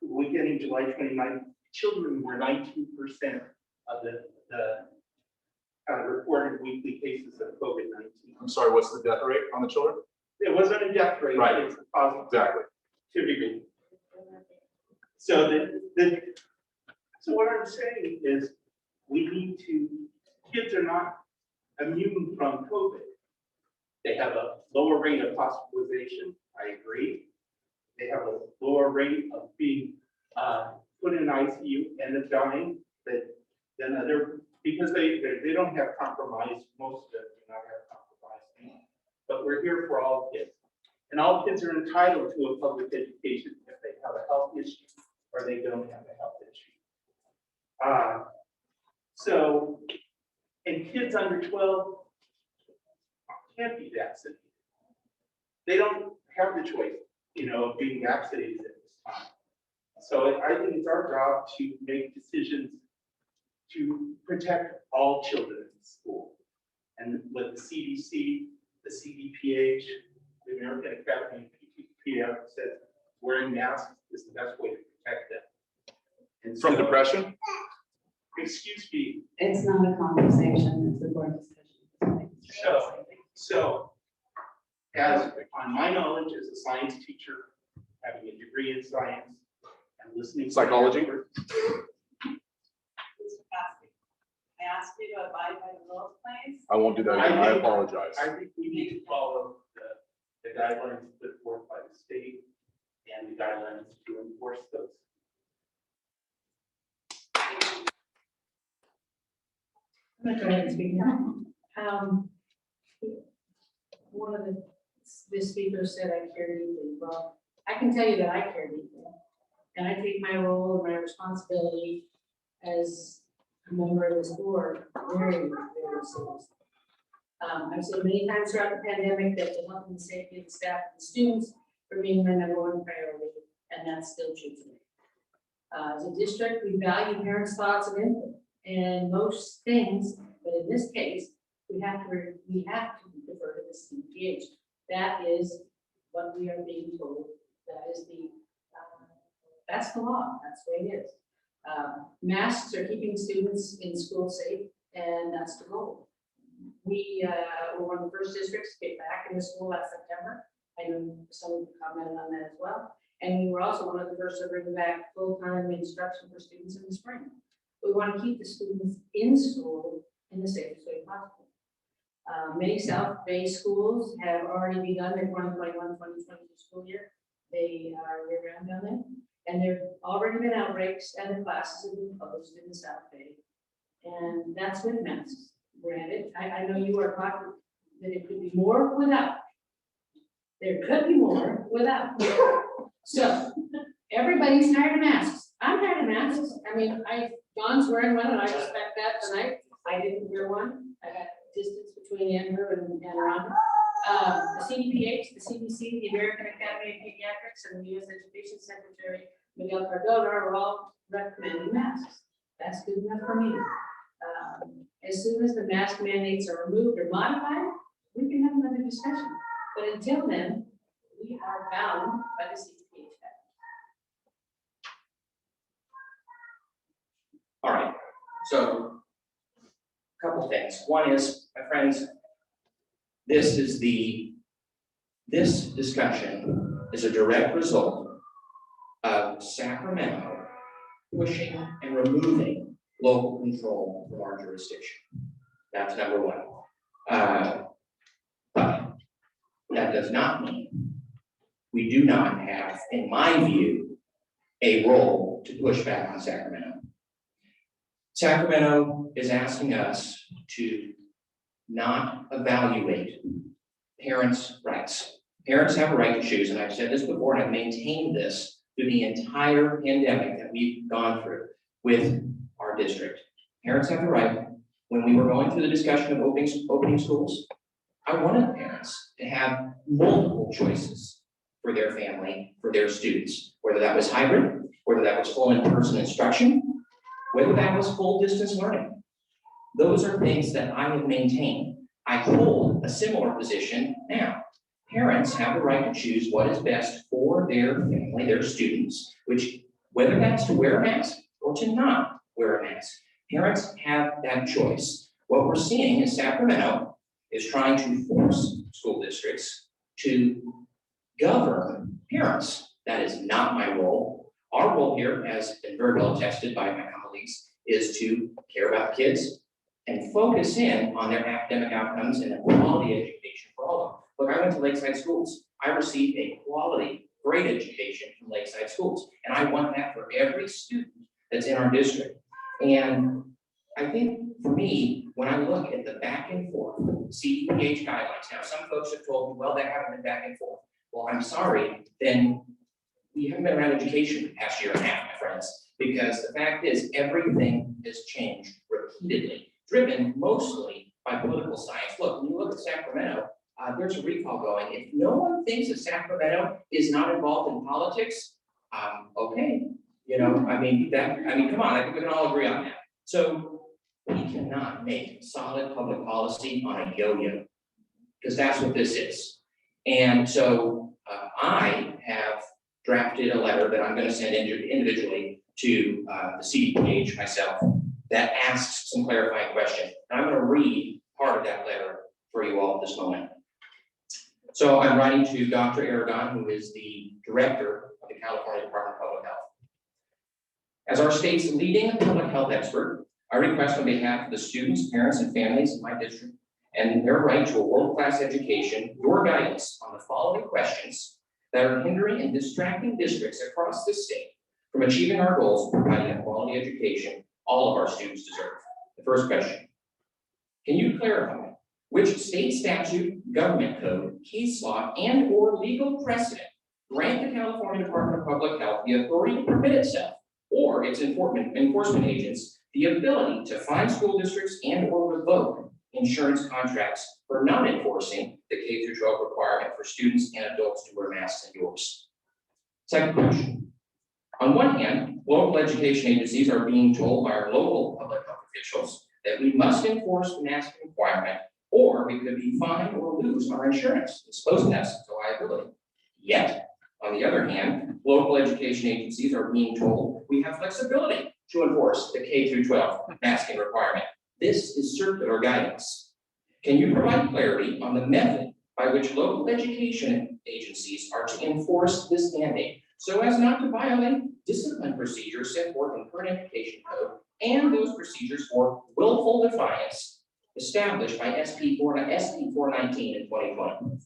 Weekend in July 29th, children were 19% of the reported weekly cases of COVID-19. I'm sorry, what's the death rate on the children? It wasn't a death rate, Right. It's a positive. Exactly. Rate. So so what I'm saying is we need to, kids are not immune from COVID. They have a lower rate of hospitalization, I agree. They have a lower rate of being put in ICU and of dying than other, because they don't have compromised, most of them do not have compromised. But we're here for all kids. And all kids are entitled to a public education if they have a health issue or they don't have a health issue. So, and kids under 12 can't be vaccinated. They don't have the choice, of being vaccinated at this time. So I think it's our job to make decisions to protect all children in school. And what the CDC, the CDPH, the American Academy of Pediatrics says, wearing masks is the best way to protect them. And From so- depression? Excuse me, It's not a conversation, it's a board discussion. so as on my knowledge as a science teacher, having a degree in science and listening. to Psychology? experts, I asked you to abide by the rules, please. I won't do that again. I apologize. I think we need to follow the guidelines put forth by the state and the guidelines to enforce those. I'm gonna go ahead and speak now. One of the speakers said I care deeply. Well, I can tell you that I care deeply. And I take my role and my responsibility as a member of this board very, very seriously. I've said many times throughout the pandemic that the health and safety of the staff and students remain my number one priority, and that's still true today. As a district, we value parents' thoughts and input, and most things, but in this case, we have to defer to the CPH. That is what we are being told. That is that's the law. That's the way it is. Masks are keeping students in school safe, and that's the goal. We were one of the first districts to get back into school last September. I know some of you commented on that as well. And we were also one of the first to bring back full-time instruction for students in the spring. We want to keep the students in school in the safest way possible. Many South Bay schools have already begun their 2021-2022 school year. They are year-round down there. And there have already been outbreaks and the classes have been closed in the South Bay. And that's with masks, granted. I know you are talking that it could be more without. There could be more without. So everybody's tired of masks. I'm tired of masks. I mean, John's wearing one and I respect that tonight. I didn't wear one. I got distance between Andrew and Ron. The CDPH, the CDC, the American Academy of Pediatrics, and the U.S. Education Secretary, Miguel Cardona, are all recommending masks. That's good enough for me. As soon as the mask mandates are removed or modified, we can have another discussion. But until then, we are bound by the CDPH Act. All right, so a couple things. One is, my friends, this discussion is a direct result of Sacramento pushing and removing local control from our jurisdiction. That's number one. But that does not mean we do not have, in my view, a role to push back on Sacramento. Sacramento is asking us to not evaluate parents' rights. Parents have a right to choose, and I've said this before, and I've maintained this through the entire pandemic that we've gone through with our district. Parents have the right. When we were going through the discussion of opening schools, I wanted parents to have multiple choices for their family, for their students, whether that was hybrid, whether that was full in-person instruction, whether that was full distance learning. Those are things that I have maintained. I hold a similar position now. Parents have the right to choose what is best for their family, their students, which, whether that's to wear a mask or to not wear a mask, parents have that choice. What we're seeing is Sacramento is trying to force school districts to govern parents. That is not my role. Our role here, has been very well attested by my colleagues, is to care about kids and focus in on their academic outcomes and a quality education for all of them. Look, I went to Lakeside schools. I received a quality, great education from Lakeside schools. And I want that for every student that's in our district. And I think for me, when I look at the back and forth, CDPH guidelines, now some folks have told me, well, they haven't been back and forth. Well, I'm sorry, then you haven't been around education the past year and a half, my friends, because the fact is, everything has changed repeatedly, driven mostly by political science. Look, when you look at Sacramento, there's a recall going. If no one thinks that Sacramento is not involved in politics, okay, come on, I think we can all agree on that. So we cannot make solid public policy on a yo-yo, because that's what this is. And so I have drafted a letter that I'm going to send individually to the CDPH myself that asks some clarifying questions. And I'm going to read part of that letter for you all at this moment. So I'm writing to Dr. Aragon, who is the director of the California Department of Public Health. As our state's leading public health expert, I request on behalf of the students, parents, and families in my district and their right to a world-class education, your guidance on the following questions that are hindering and distracting districts across this state from achieving our goals of providing a quality education all of our students deserve. The first question: can you clarify which state statute, government code, case law, and/or legal precedent grant the California Department of Public Health the authority to permit itself or its enforcement agents the ability to fine school districts and/or revoke insurance contracts for not enforcing the K-12 requirement for students and adults to wear masks indoors? Second question: on one hand, local education agencies are being told by our local public health officials that we must enforce the mask requirement or we could be fined or lose our insurance, exposing us to liability. Yet, on the other hand, local education agencies are being told we have flexibility to enforce the K-12 masking requirement. This is circular guidance. Can you provide clarity on the method by which local education agencies are to enforce this mandate so as not to violate discipline procedures set forth in current education code and those procedures for willful defiance established by SB 419 in 2020?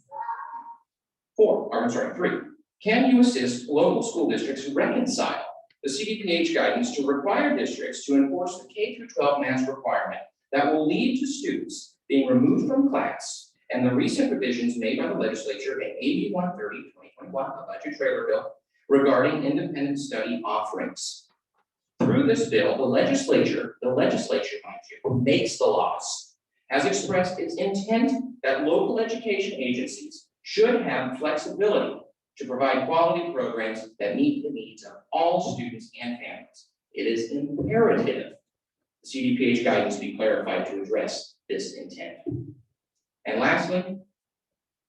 3, can you assist local school districts reconcile the CDPH guidance to require districts to enforce the K-12 mask requirement that will lead to students being removed from class and the recent revisions made by the legislature in AB 130, 2021, the budget trailer bill, regarding independent study offerings? Through this bill, the legislature, mind you, makes the laws, has expressed its intent that local education agencies should have flexibility to provide quality programs that meet the needs of all students and families. It is imperative the CDPH guidance be clarified to address this intent. And lastly,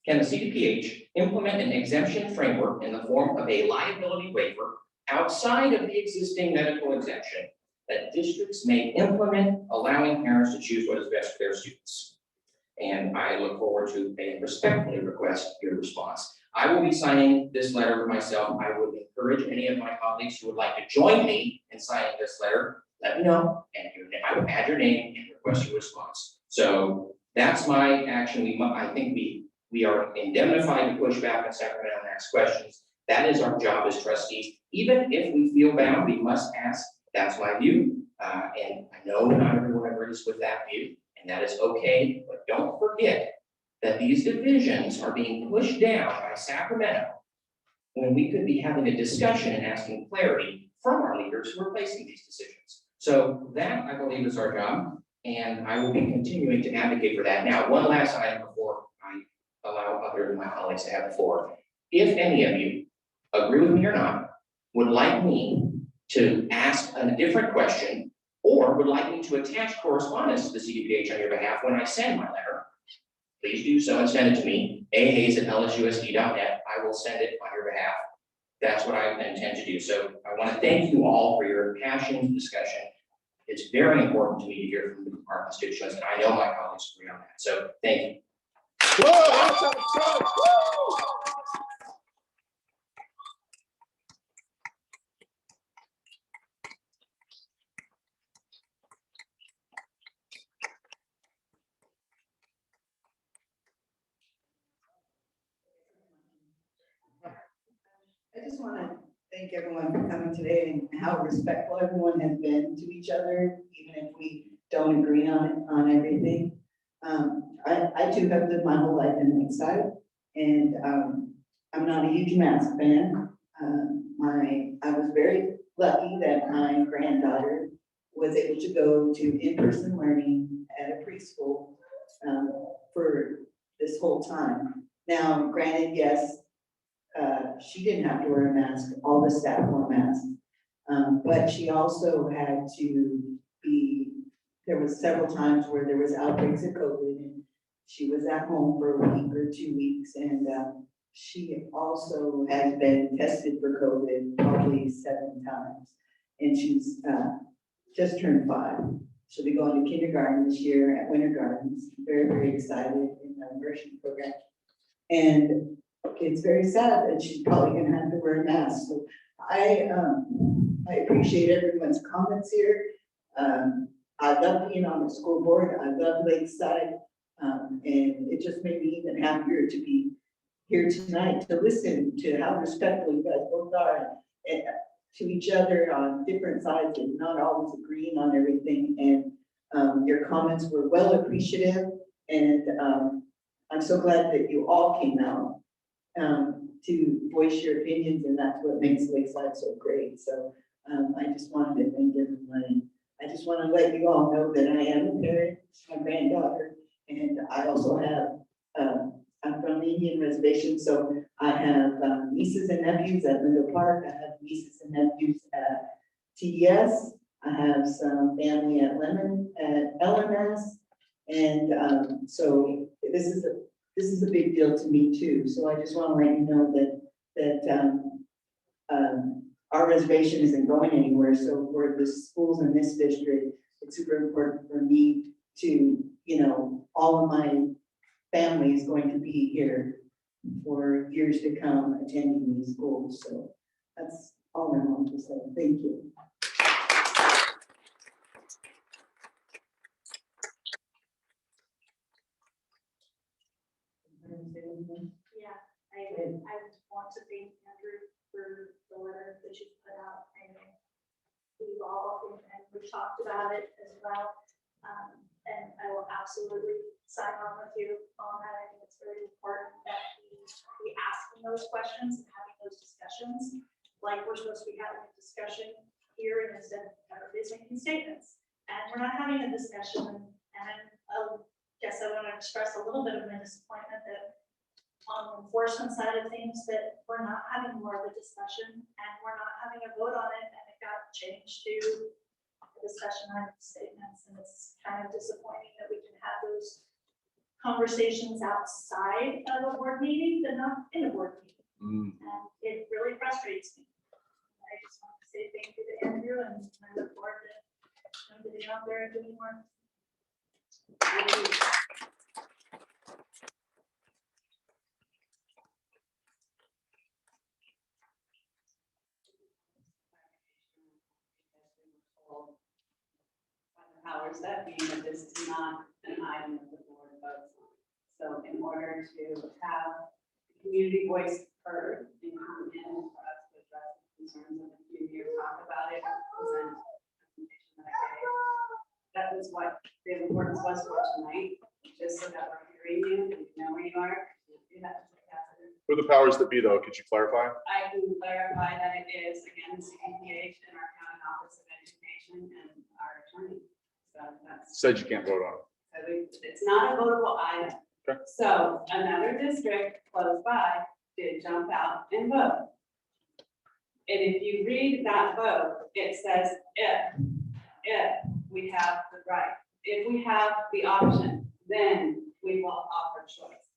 can the CDPH implement an exemption framework in the form of a liability waiver outside of the existing medical exemption that districts may implement, allowing parents to choose what is best for their students? And I look forward to and respectfully request your response. I will be signing this letter myself. I would encourage any of my colleagues who would like to join me in signing this letter, let me know, and I will add your name and request your response. So that's my action. I think we are indemnified to push back on Sacramento and ask questions. That is our job as trustees. Even if we feel bound, we must ask. That's my view. And I know not everyone agrees with that view, and that is okay. But don't forget that these divisions are being pushed down by Sacramento when we could be having a discussion and asking clarity from our leaders who are placing these decisions. So that, I believe, is our job, and I will be continuing to advocate for that. Now, one last item before I allow other of my colleagues to have the floor. If any of you agree with me or not, would like me to ask a different question, or would like me to attach correspondence to the CDPH on your behalf when I send my letter, please do so and send it to me, ahayes@lsusd.net. I will send it on your behalf. That's what I intend to do. So I want to thank you all for your passionate discussion. It's very important to me to hear from our constituents, and I know my colleagues agree on that. So thank you. Whoa, that's outside. Woo! I just want to thank everyone for coming today and how respectful everyone has been to each other, even if we don't agree on everything. I too have lived my whole life in Lakeside, and I'm not a huge mask fan. I was very lucky that my granddaughter was able to go to in-person learning at a preschool for this whole time. Now, granted, yes, she didn't have to wear a mask, all the staff wore masks. But she also had to there was several times where there was outbreaks of COVID and she was at home for a week or 2 weeks and she also has been tested for COVID probably 7 times. And she's just turned 5. She'll be going to kindergarten this year at Winter Gardens. Very, very excited in the immersion program. And it's very sad that she's probably gonna have to wear a mask. So I appreciate everyone's comments here. I love being on the school board. I love Lakeside. And it just made me even happier to be here tonight to listen to how respectful you guys both are to each other on different sides and not always agreeing on everything. And your comments were well appreciative. And I'm so glad that you all came out to voice your opinions, and that's what makes Lakeside so great. So I just wanted to thank everyone. I just want to let you all know that I am a parent, my granddaughter, and I also have, I'm from the Indian Reservation, so I have nieces and nephews at Lindo Park. I have nieces and nephews at TDS. I have some family at LMS, and so this is a big deal to me too. So I just want to let you know that our reservation isn't going anywhere. So for the schools in this district, it's super important for me to, all of my family is going to be here for years to come attending these schools. So that's all I want to say. Thank you. Yeah, I want to thank Andrew for the letter that you put out, and we've all, and we talked about it as well. And I will absolutely sign on with you on that. I think it's very important that we asking those questions and having those discussions, like we're supposed to be having a discussion here and instead of everybody's making statements. And we're not having a discussion, and I guess I want to express a little bit of my disappointment that on the enforcement side of things, that we're not having more of a discussion and we're not having a vote on it, and it got changed to a discussion on statements. And it's kind of disappointing that we can have those conversations outside of a board meeting, but not in a board meeting. And it really frustrates me. I just want to say thank you to Andrew, and I look forward to him getting out there and doing more. Powers that be, that this is not an item that the board votes on. So in order to have the community voice heard and come in for us to address the concerns of the community or talk about it, present the presentation that I gave. That was what the importance was for tonight, just so that we're hearing you and you know where you are. Who are the powers that be, though? Could you clarify? I can clarify that it is, again, the CPH and our county office of education and our attorney. So that's. Said you can't vote on it. So it's not a votable item. Okay. So another district close by did jump out and vote. And if you read that vote, it says if we have the right, if we have the option, then we will offer choice.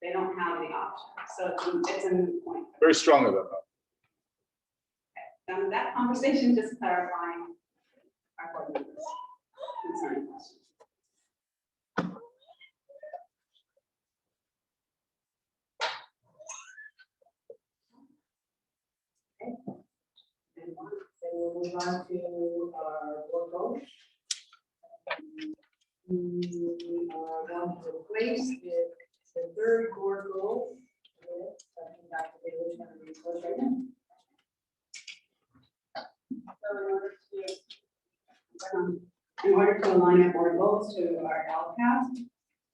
They don't have the option, so it's a moot point. Very strong of them, though. Okay. That conversation just clarifying our board members' concerning questions. So we'll move on to our board goals. We are going to replace the third board goal with something back to the original resource right now. In order to align our board goals to our LCAP,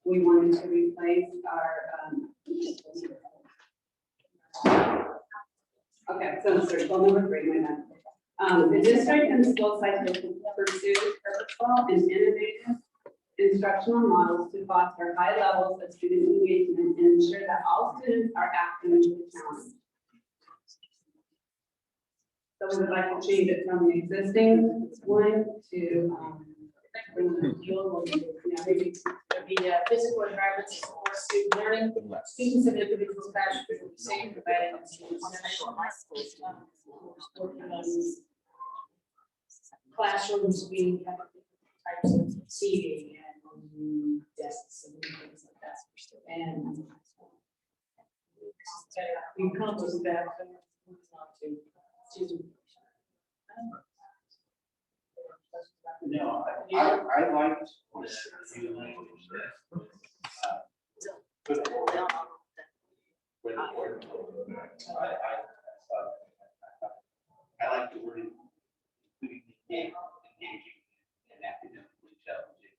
we wanted to replace our, okay, so So circle number 3, my bad. The district and school sites will pursue purposeful and innovative instructional models to foster high levels of student engagement and ensure that all students are academically challenged. So we would like to change it from the existing one to, Maybe the physical environments to support student learning, students and individuals passion for the same, providing them students working on classrooms, we have types of seating and desks and things like that. And we accomplish that, but it's not to. No, I liked this new language that put forward with the word. I like the word engaging and academically challenging.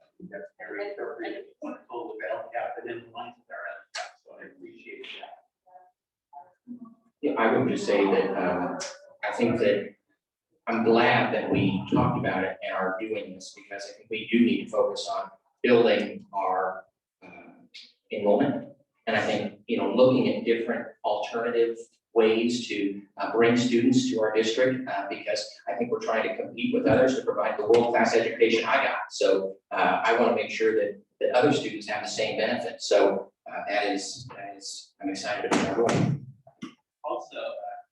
I think that's very appropriate. Full of LCAP and in line with our LCAP, so I appreciate that. Yeah, I would just say that, I think that I'm glad that we talked about it and are doing this, because I think we do need to focus on building our enrollment. And I think, looking at different alternative ways to bring students to our district, because I think we're trying to compete with others to provide the world-class education I got. So I want to make sure that other students have the same benefits. So that is, I'm excited about our role. Also,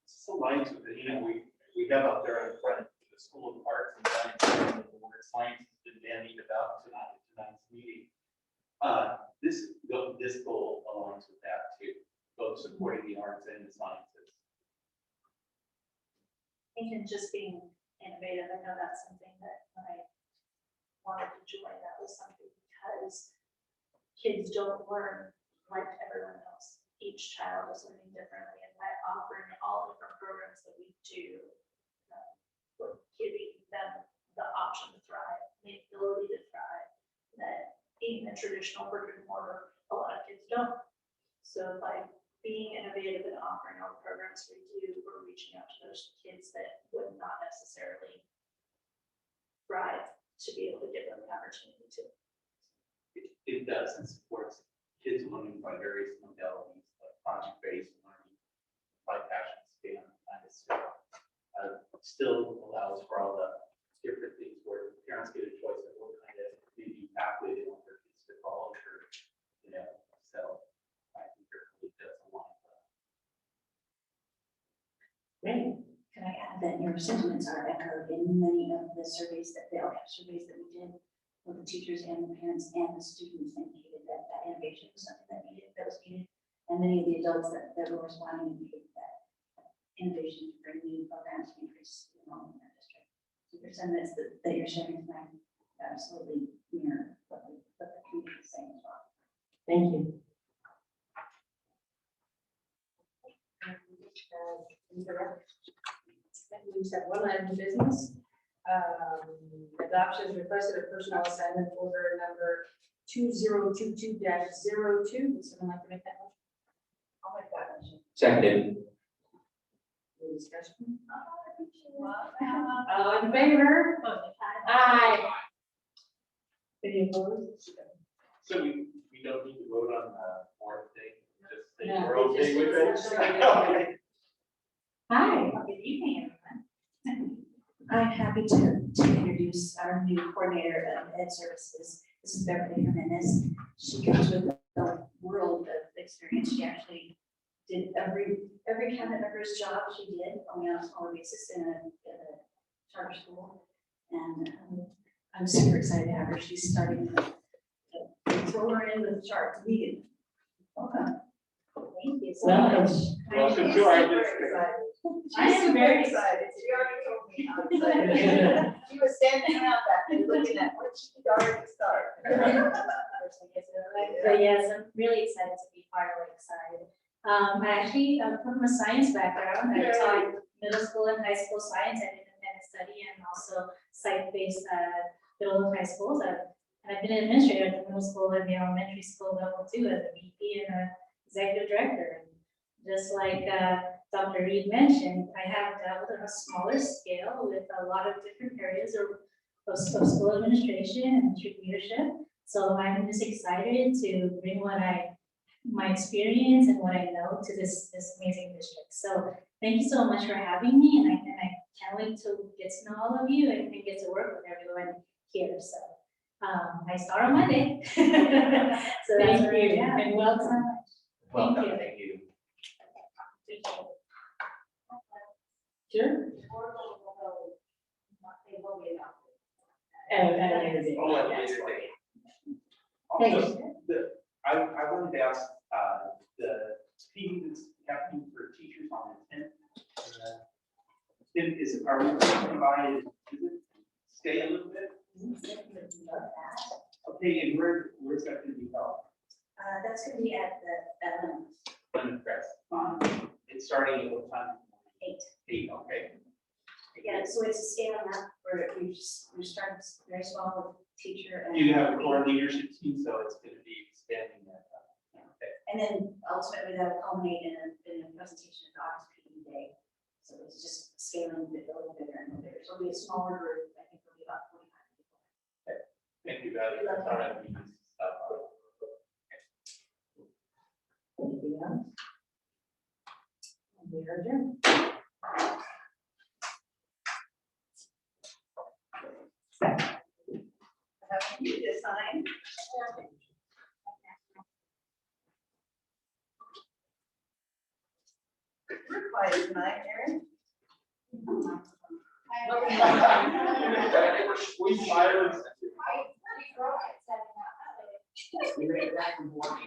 this aligns with the, we have out there in front of the School of Arts and Science, where science has been bandied about tonight's meeting. This goal aligns with that too, both supporting the arts and the sciences. And just being innovative, I know that's something that when I wanted to join, that was something because kids don't learn like everyone else. Each child is learning differently, and by offering all different programs that we do, we're giving them the option to thrive, the ability to thrive, that even a traditional brick and mortar, a lot of kids don't. So by being innovative and offering all the programs we do, we're reaching out to those kids that would not necessarily thrive to be able to give them the opportunity to. It does, and supports kids learning by various modalities, like project-based learning, by passion, STEM, kind of stuff. Still allows for all the different things where parents get a choice of what kind of maybe pathway they want their kids to follow, or, so I think it really does align with that. Great. Can I add that your sentiments are echoed in many of the surveys the LCAP surveys that we did, with the teachers and the parents and the students indicated that innovation was something that was needed. And many of the adults that were responding indicated that innovation to bring new programs to increase enrollment in our district. So your sentiments that you're sharing tonight absolutely mirror what the community is saying as well. Thank you. We just have one item of business. Adoption is requested of personnel assignment order number 2022-02. Would someone like to make that motion? I'll make that motion. Seconded. Any discussion? All in favor? Aye. Any opposed? So we don't need to vote on the fourth thing, just say No, we're okay with just- it. Hi, good evening, everyone. I'm happy to introduce our new coordinator of ed services. This is Beverly Jimenez. She comes with a world of experience. She actually did every cabinet member's job she did only on a smaller basis in a charter school. And I'm super excited to have her. She's starting to throw her in with the chart meeting. Welcome. Thank you so much. Welcome to our district. I am very excited. She already told me how excited. She was standing around back there looking at what she could already start. But yes, I'm really excited to be part of Lakeside. I actually come from a science background. I taught middle school and high school science at independent study and also site-based middle and high schools. And I've been an administrator at the middle school and the elementary school level too, as a VP and an executive director. And just like Dr. Reed mentioned, I have dabbled on a smaller scale with a lot of different areas of school administration and district leadership. So I'm just excited to bring my experience and what I know to this amazing district. So thank you so much for having me, and I can't wait to get to know all of you and get to work with everyone here. So I start on Monday. So that's where I am. And welcome. Welcome, you. thank you. Sure. And later date. Oh, at a later date. Thanks. Also, I wanted to ask, the meeting that's happening for teachers on the tenth. Are we going by, does it stay a little bit? Okay, and where's that gonna be held? That's gonna be at the On the press. It's starting at what time? 8. 8, okay. Yeah, so it's a scale up where we start very small with teacher and. You have a core leadership team, so it's gonna be expanding that. Okay. And then ultimately that'll culminate in a presentation at the August PD day. So it's just scaling a little bigger and bigger. So it'll be a smaller group, I think it'll be about 45 people. Thank you, Valerie. I thought I'd be stuff. Anything else? We are adjourned. You to sign. You're quiet tonight, Erin. We silence. I, pretty girl at 7 now. We made it back from morning.